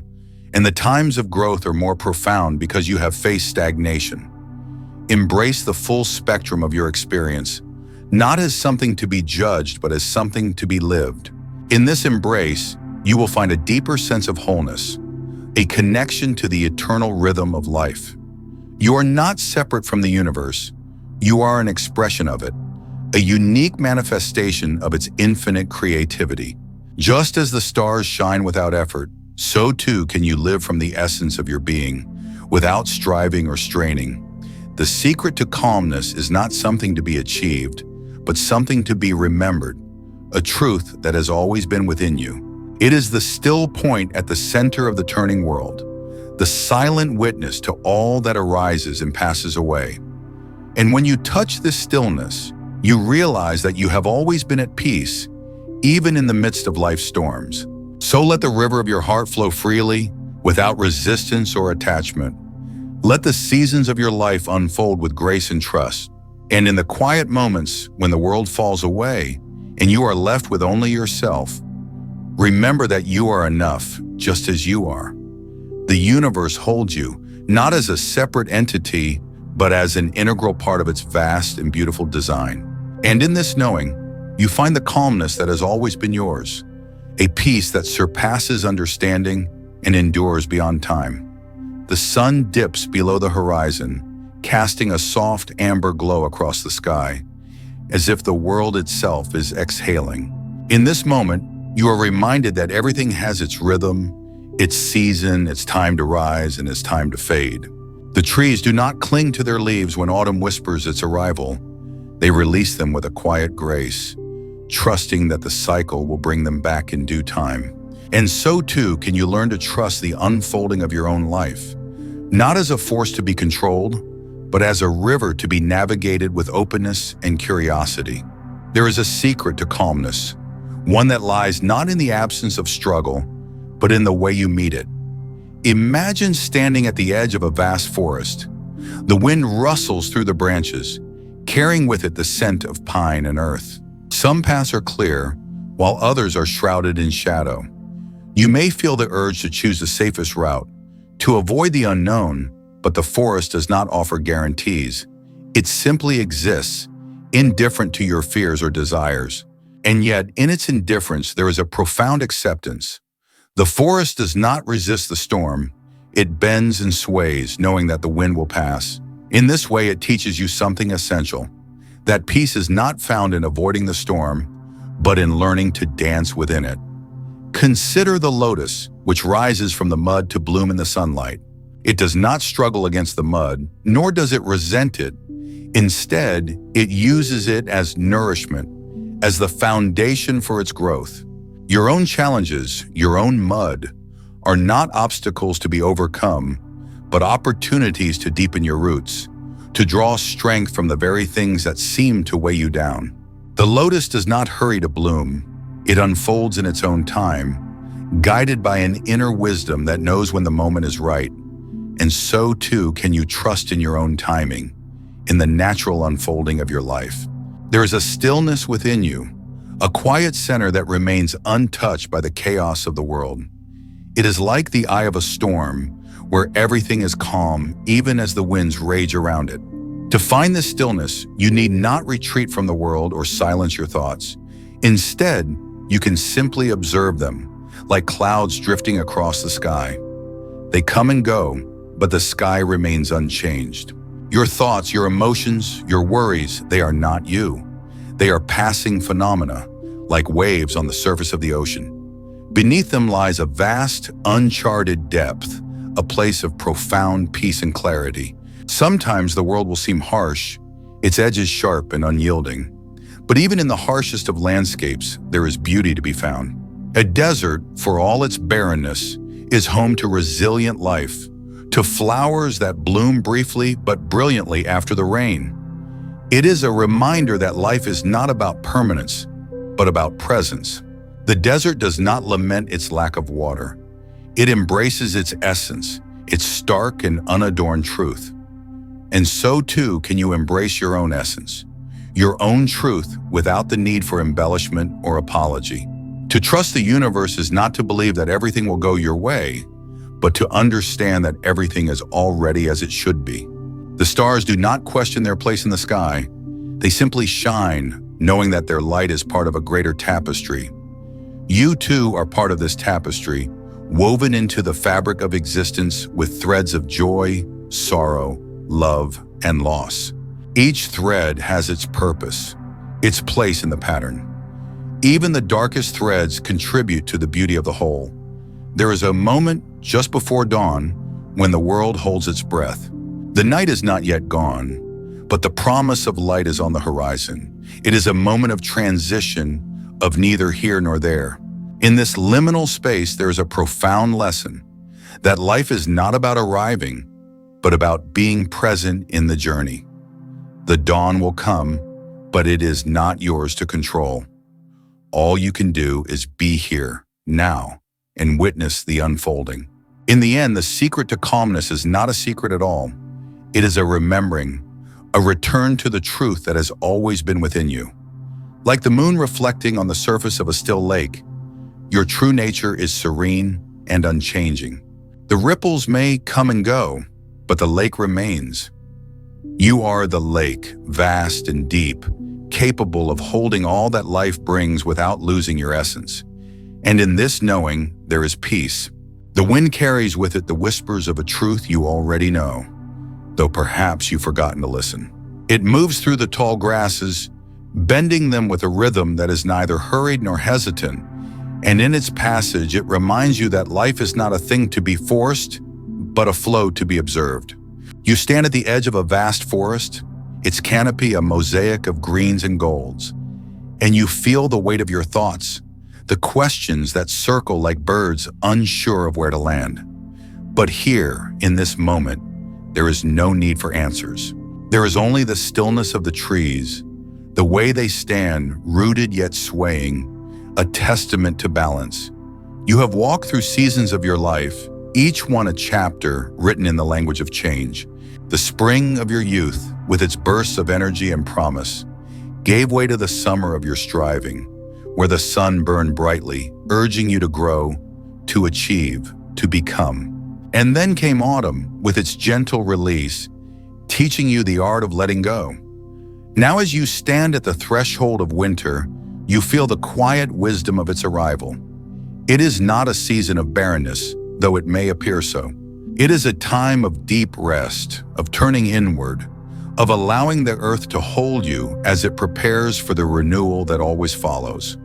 and the times of growth are more profound because you have faced stagnation. Embrace the full spectrum of your experience, not as something to be judged, but as something to be lived. In this embrace, you will find a deeper sense of wholeness, a connection to the eternal rhythm of life. You are not separate from the universe. You are an expression of it, a unique manifestation of its infinite creativity. Just as the stars shine without effort, so too can you live from the essence of your being, without striving or straining. The secret to calmness is not something to be achieved, but something to be remembered, a truth that has always been within you. It is the still point at the center of the turning world, the silent witness to all that arises and passes away. And when you touch this stillness, you realize that you have always been at peace, even in the midst of life's storms. So let the river of your heart flow freely, without resistance or attachment. Let the seasons of your life unfold with grace and trust. And in the quiet moments when the world falls away and you are left with only yourself, remember that you are enough just as you are. The universe holds you, not as a separate entity, but as an integral part of its vast and beautiful design. And in this knowing, you find the calmness that has always been yours, a peace that surpasses understanding and endures beyond time. The sun dips below the horizon, casting a soft amber glow across the sky, as if the world itself is exhaling. In this moment, you are reminded that everything has its rhythm, its season, its time to rise, and its time to fade. The trees do not cling to their leaves when autumn whispers its arrival. They release them with a quiet grace, trusting that the cycle will bring them back in due time. And so too can you learn to trust the unfolding of your own life, not as a force to be controlled, but as a river to be navigated with openness and curiosity. There is a secret to calmness, one that lies not in the absence of struggle, but in the way you meet it. Imagine standing at the edge of a vast forest. The wind rustles through the branches, carrying with it the scent of pine and earth. Some paths are clear, while others are shrouded in shadow. You may feel the urge to choose the safest route, to avoid the unknown, but the forest does not offer guarantees. It simply exists, indifferent to your fears or desires. And yet, in its indifference, there is a profound acceptance. The forest does not resist the storm. It bends and sways, knowing that the wind will pass. In this way, it teaches you something essential, that peace is not found in avoiding the storm, but in learning to dance within it. Consider the lotus, which rises from the mud to bloom in the sunlight. It does not struggle against the mud, nor does it resent it. Instead, it uses it as nourishment, as the foundation for its growth. Your own challenges, your own mud, are not obstacles to be overcome, but opportunities to deepen your roots, to draw strength from the very things that seem to weigh you down. The lotus does not hurry to bloom. It unfolds in its own time, guided by an inner wisdom that knows when the moment is right. And so too can you trust in your own timing, in the natural unfolding of your life. There is a stillness within you, a quiet center that remains untouched by the chaos of the world. It is like the eye of a storm, where everything is calm even as the winds rage around it. To find this stillness, you need not retreat from the world or silence your thoughts. Instead, you can simply observe them, like clouds drifting across the sky. They come and go, but the sky remains unchanged. Your thoughts, your emotions, your worries, they are not you. They are passing phenomena, like waves on the surface of the ocean. Beneath them lies a vast, uncharted depth, a place of profound peace and clarity. Sometimes the world will seem harsh, its edges sharp and unyielding. But even in the harshest of landscapes, there is beauty to be found. A desert, for all its barrenness, is home to resilient life, to flowers that bloom briefly but brilliantly after the rain. It is a reminder that life is not about permanence, but about presence. The desert does not lament its lack of water. It embraces its essence, its stark and unadorned truth. And so too can you embrace your own essence, your own truth without the need for embellishment or apology. To trust the universe is not to believe that everything will go your way, but to understand that everything is already as it should be. The stars do not question their place in the sky. They simply shine, knowing that their light is part of a greater tapestry. You too are part of this tapestry, woven into the fabric of existence with threads of joy, sorrow, love, and loss. Each thread has its purpose, its place in the pattern. Even the darkest threads contribute to the beauty of the whole. There is a moment just before dawn when the world holds its breath. The night is not yet gone, but the promise of light is on the horizon. It is a moment of transition, of neither here nor there. In this liminal space, there is a profound lesson that life is not about arriving, but about being present in the journey. The dawn will come, but it is not yours to control. All you can do is be here, now, and witness the unfolding. In the end, the secret to calmness is not a secret at all. It is a remembering, a return to the truth that has always been within you. Like the moon reflecting on the surface of a still lake, your true nature is serene and unchanging. The ripples may come and go, but the lake remains. You are the lake, vast and deep, capable of holding all that life brings without losing your essence. And in this knowing, there is peace. The wind carries with it the whispers of a truth you already know, though perhaps you've forgotten to listen. It moves through the tall grasses, bending them with a rhythm that is neither hurried nor hesitant, and in its passage it reminds you that life is not a thing to be forced, but a flow to be observed. You stand at the edge of a vast forest, its canopy a mosaic of greens and golds, and you feel the weight of your thoughts, the questions that circle like birds unsure of where to land. But here, in this moment, there is no need for answers. There is only the stillness of the trees, the way they stand, rooted yet swaying, a testament to balance. You have walked through seasons of your life, each one a chapter written in the language of change. The spring of your youth, with its bursts of energy and promise, gave way to the summer of your striving, where the sun burned brightly, urging you to grow, to achieve, to become. And then came autumn, with its gentle release, teaching you the art of letting go. Now as you stand at the threshold of winter, you feel the quiet wisdom of its arrival. It is not a season of barrenness, though it may appear so. It is a time of deep rest, of turning inward, of allowing the earth to hold you as it prepares for the renewal that always follows.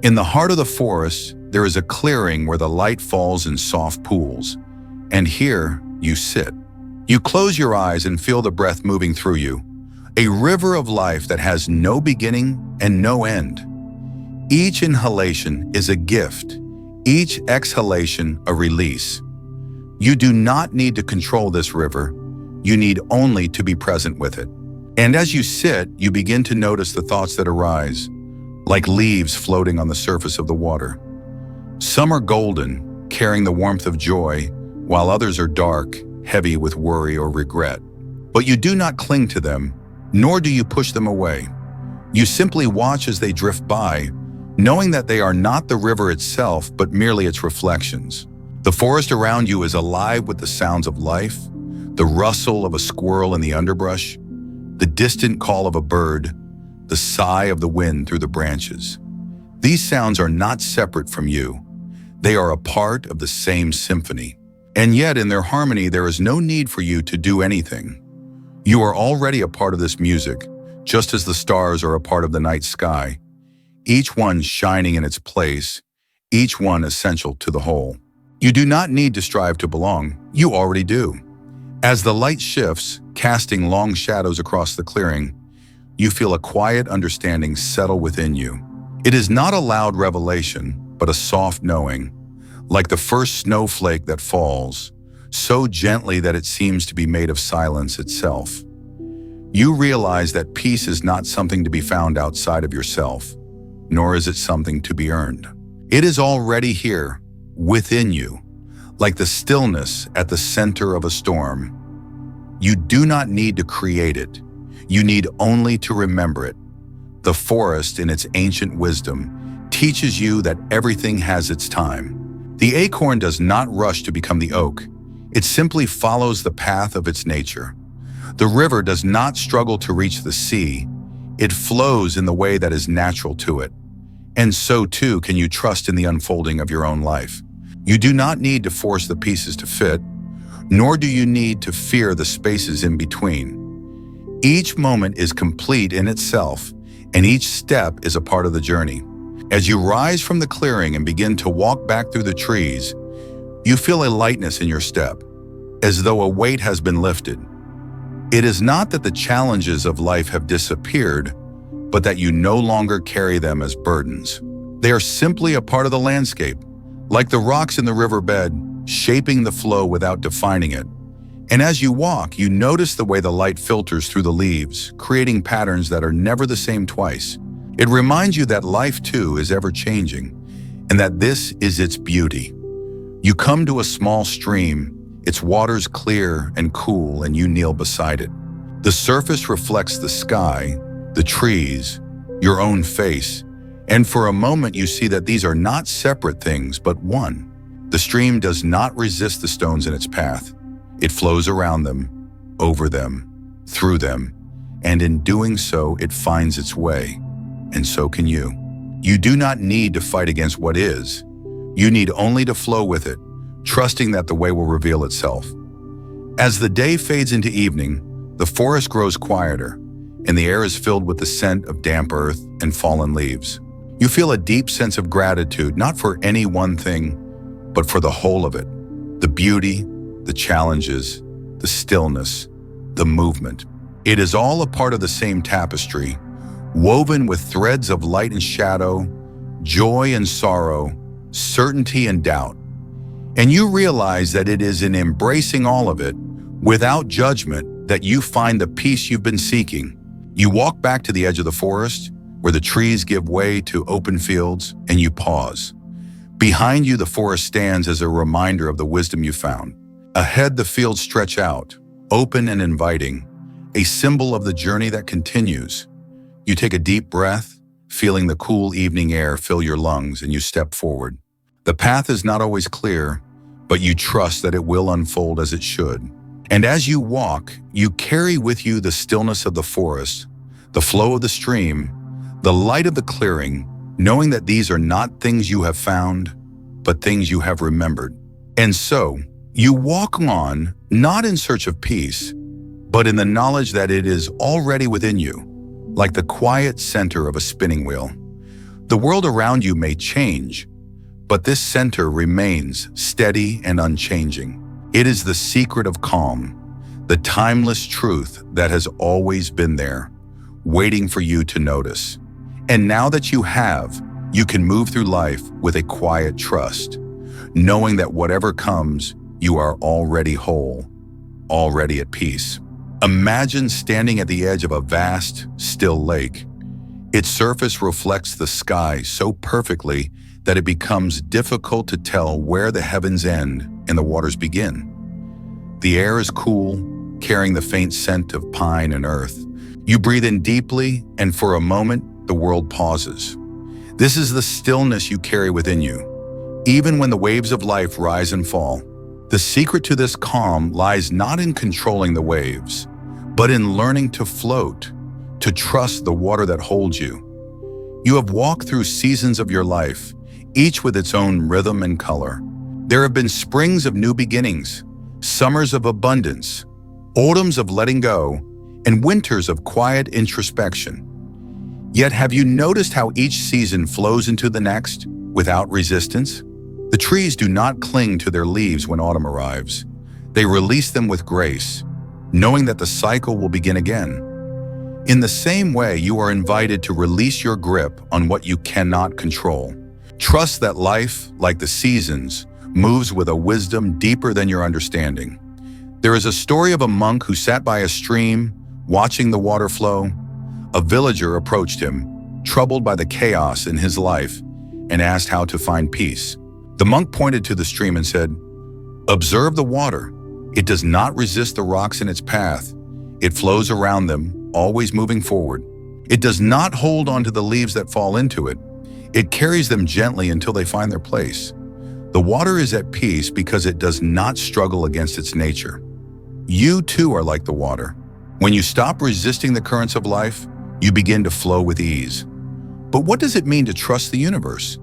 In the heart of the forest, there is a clearing where the light falls in soft pools, and here you sit. You close your eyes and feel the breath moving through you, a river of life that has no beginning and no end. Each inhalation is a gift, each exhalation a release. You do not need to control this river, you need only to be present with it. And as you sit, you begin to notice the thoughts that arise, like leaves floating on the surface of the water. Some are golden, carrying the warmth of joy, while others are dark, heavy with worry or regret. But you do not cling to them, nor do you push them away. You simply watch as they drift by, knowing that they are not the river itself, but merely its reflections. The forest around you is alive with the sounds of life, the rustle of a squirrel in the underbrush, the distant call of a bird, the sigh of the wind through the branches. These sounds are not separate from you. They are a part of the same symphony. And yet in their harmony, there is no need for you to do anything. You are already a part of this music, just as the stars are a part of the night sky, each one shining in its place, each one essential to the whole. You do not need to strive to belong, you already do. As the light shifts, casting long shadows across the clearing, you feel a quiet understanding settle within you. It is not a loud revelation, but a soft knowing, like the first snowflake that falls, so gently that it seems to be made of silence itself. You realize that peace is not something to be found outside of yourself, nor is it something to be earned. It is already here, within you, like the stillness at the center of a storm. You do not need to create it. You need only to remember it. The forest, in its ancient wisdom, teaches you that everything has its time. The acorn does not rush to become the oak. It simply follows the path of its nature. The river does not struggle to reach the sea. It flows in the way that is natural to it. And so too can you trust in the unfolding of your own life. You do not need to force the pieces to fit, nor do you need to fear the spaces in between. Each moment is complete in itself, and each step is a part of the journey. As you rise from the clearing and begin to walk back through the trees, you feel a lightness in your step, as though a weight has been lifted. It is not that the challenges of life have disappeared, but that you no longer carry them as burdens. They are simply a part of the landscape, like the rocks in the riverbed, shaping the flow without defining it. And as you walk, you notice the way the light filters through the leaves, creating patterns that are never the same twice. It reminds you that life too is ever-changing, and that this is its beauty. You come to a small stream, its waters clear and cool, and you kneel beside it. The surface reflects the sky, the trees, your own face, and for a moment you see that these are not separate things, but one. The stream does not resist the stones in its path. It flows around them, over them, through them, and in doing so, it finds its way. And so can you. You do not need to fight against what is. You need only to flow with it, trusting that the way will reveal itself. As the day fades into evening, the forest grows quieter, and the air is filled with the scent of damp earth and fallen leaves. You feel a deep sense of gratitude, not for any one thing, but for the whole of it. The beauty, the challenges, the stillness, the movement. It is all a part of the same tapestry, woven with threads of light and shadow, joy and sorrow, certainty and doubt. And you realize that it is in embracing all of it, without judgment, that you find the peace you've been seeking. You walk back to the edge of the forest, where the trees give way to open fields, and you pause. Behind you, the forest stands as a reminder of the wisdom you found. Ahead, the fields stretch out, open and inviting, a symbol of the journey that continues. You take a deep breath, feeling the cool evening air fill your lungs, and you step forward. The path is not always clear, but you trust that it will unfold as it should. And as you walk, you carry with you the stillness of the forest, the flow of the stream, the light of the clearing, knowing that these are not things you have found, but things you have remembered. And so, you walk on, not in search of peace, but in the knowledge that it is already within you, like the quiet center of a spinning wheel. The world around you may change, but this center remains steady and unchanging. It is the secret of calm, the timeless truth that has always been there, waiting for you to notice. And now that you have, you can move through life with a quiet trust, knowing that whatever comes, you are already whole, already at peace. Imagine standing at the edge of a vast, still lake. Its surface reflects the sky so perfectly that it becomes difficult to tell where the heavens end and the waters begin. The air is cool, carrying the faint scent of pine and earth. You breathe in deeply, and for a moment, the world pauses. This is the stillness you carry within you, even when the waves of life rise and fall. The secret to this calm lies not in controlling the waves, but in learning to float, to trust the water that holds you. You have walked through seasons of your life, each with its own rhythm and color. There have been springs of new beginnings, summers of abundance, autumns of letting go, and winters of quiet introspection. Yet have you noticed how each season flows into the next without resistance? The trees do not cling to their leaves when autumn arrives. They release them with grace, knowing that the cycle will begin again. In the same way, you are invited to release your grip on what you cannot control. Trust that life, like the seasons, moves with a wisdom deeper than your understanding. There is a story of a monk who sat by a stream, watching the water flow. A villager approached him, troubled by the chaos in his life, and asked how to find peace. The monk pointed to the stream and said, "Observe the water. It does not resist the rocks in its path. It flows around them, always moving forward. It does not hold onto the leaves that fall into it. It carries them gently until they find their place. The water is at peace because it does not struggle against its nature." You too are like the water. When you stop resisting the currents of life, you begin to flow with ease. But what does it mean to trust the universe?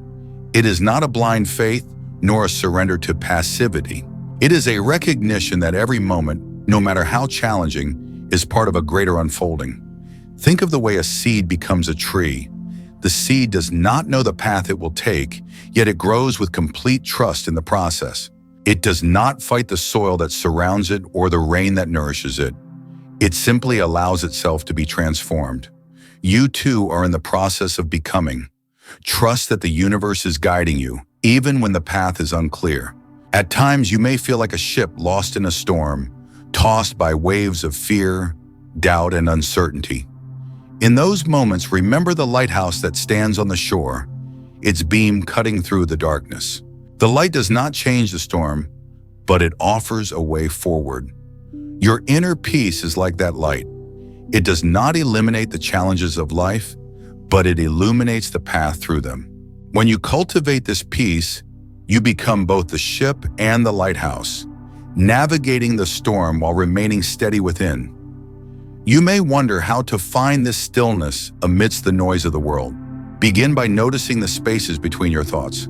It is not a blind faith, nor a surrender to passivity. It is a recognition that every moment, no matter how challenging, is part of a greater unfolding. Think of the way a seed becomes a tree. The seed does not know the path it will take, yet it grows with complete trust in the process. It does not fight the soil that surrounds it or the rain that nourishes it. It simply allows itself to be transformed. You too are in the process of becoming. Trust that the universe is guiding you, even when the path is unclear. At times, you may feel like a ship lost in a storm, tossed by waves of fear, doubt, and uncertainty. In those moments, remember the lighthouse that stands on the shore, its beam cutting through the darkness. The light does not change the storm, but it offers a way forward. Your inner peace is like that light. It does not eliminate the challenges of life, but it illuminates the path through them. When you cultivate this peace, you become both the ship and the lighthouse, navigating the storm while remaining steady within. You may wonder how to find this stillness amidst the noise of the world. Begin by noticing the spaces between your thoughts,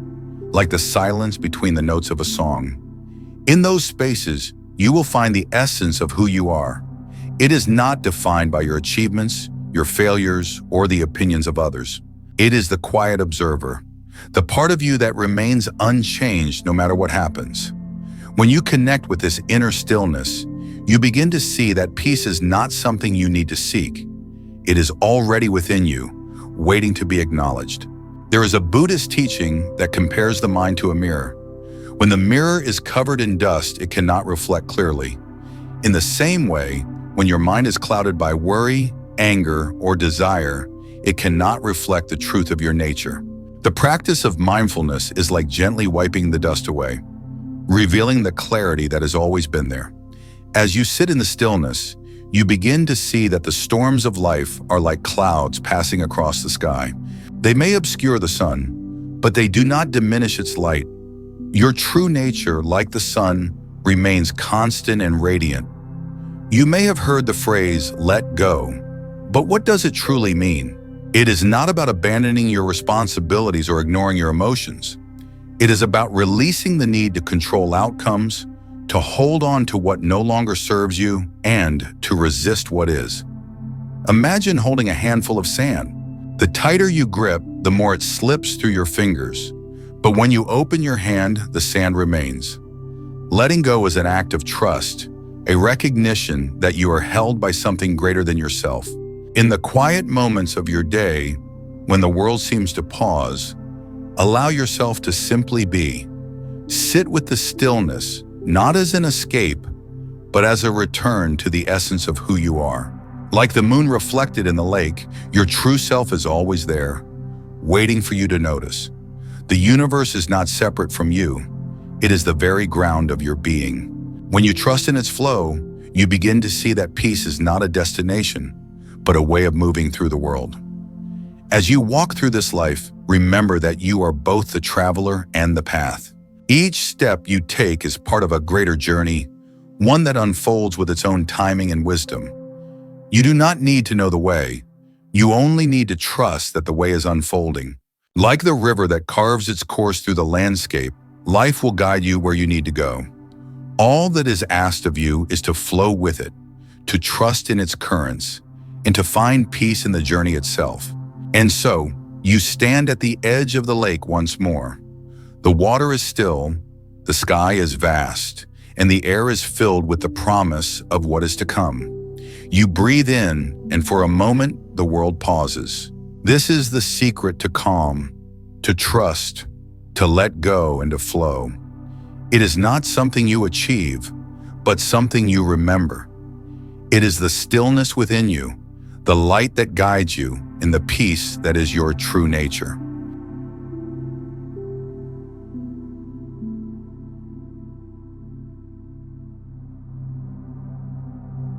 like the silence between the notes of a song. In those spaces, you will find the essence of who you are. It is not defined by your achievements, your failures, or the opinions of others. It is the quiet observer, the part of you that remains unchanged no matter what happens. When you connect with this inner stillness, you begin to see that peace is not something you need to seek. It is already within you, waiting to be acknowledged. There is a Buddhist teaching that compares the mind to a mirror. When the mirror is covered in dust, it cannot reflect clearly. In the same way, when your mind is clouded by worry, anger, or desire, it cannot reflect the truth of your nature. The practice of mindfulness is like gently wiping the dust away, revealing the clarity that has always been there. As you sit in the stillness, you begin to see that the storms of life are like clouds passing across the sky. They may obscure the sun, but they do not diminish its light. Your true nature, like the sun, remains constant and radiant. You may have heard the phrase, "let go," but what does it truly mean? It is not about abandoning your responsibilities or ignoring your emotions. It is about releasing the need to control outcomes, to hold on to what no longer serves you, and to resist what is. Imagine holding a handful of sand. The tighter you grip, the more it slips through your fingers. But when you open your hand, the sand remains. Letting go is an act of trust, a recognition that you are held by something greater than yourself. In the quiet moments of your day, when the world seems to pause, allow yourself to simply be. Sit with the stillness, not as an escape, but as a return to the essence of who you are. Like the moon reflected in the lake, your true self is always there, waiting for you to notice. The universe is not separate from you. It is the very ground of your being. When you trust in its flow, you begin to see that peace is not a destination, but a way of moving through the world. As you walk through this life, remember that you are both the traveler and the path. Each step you take is part of a greater journey, one that unfolds with its own timing and wisdom. You do not need to know the way. You only need to trust that the way is unfolding. Like the river that carves its course through the landscape, life will guide you where you need to go. All that is asked of you is to flow with it, to trust in its currents, and to find peace in the journey itself. And so, you stand at the edge of the lake once more. The water is still, the sky is vast, and the air is filled with the promise of what is to come. You breathe in, and for a moment, the world pauses. This is the secret to calm, to trust, to let go, and to flow. It is not something you achieve, but something you remember. It is the stillness within you, the light that guides you, and the peace that is your true nature.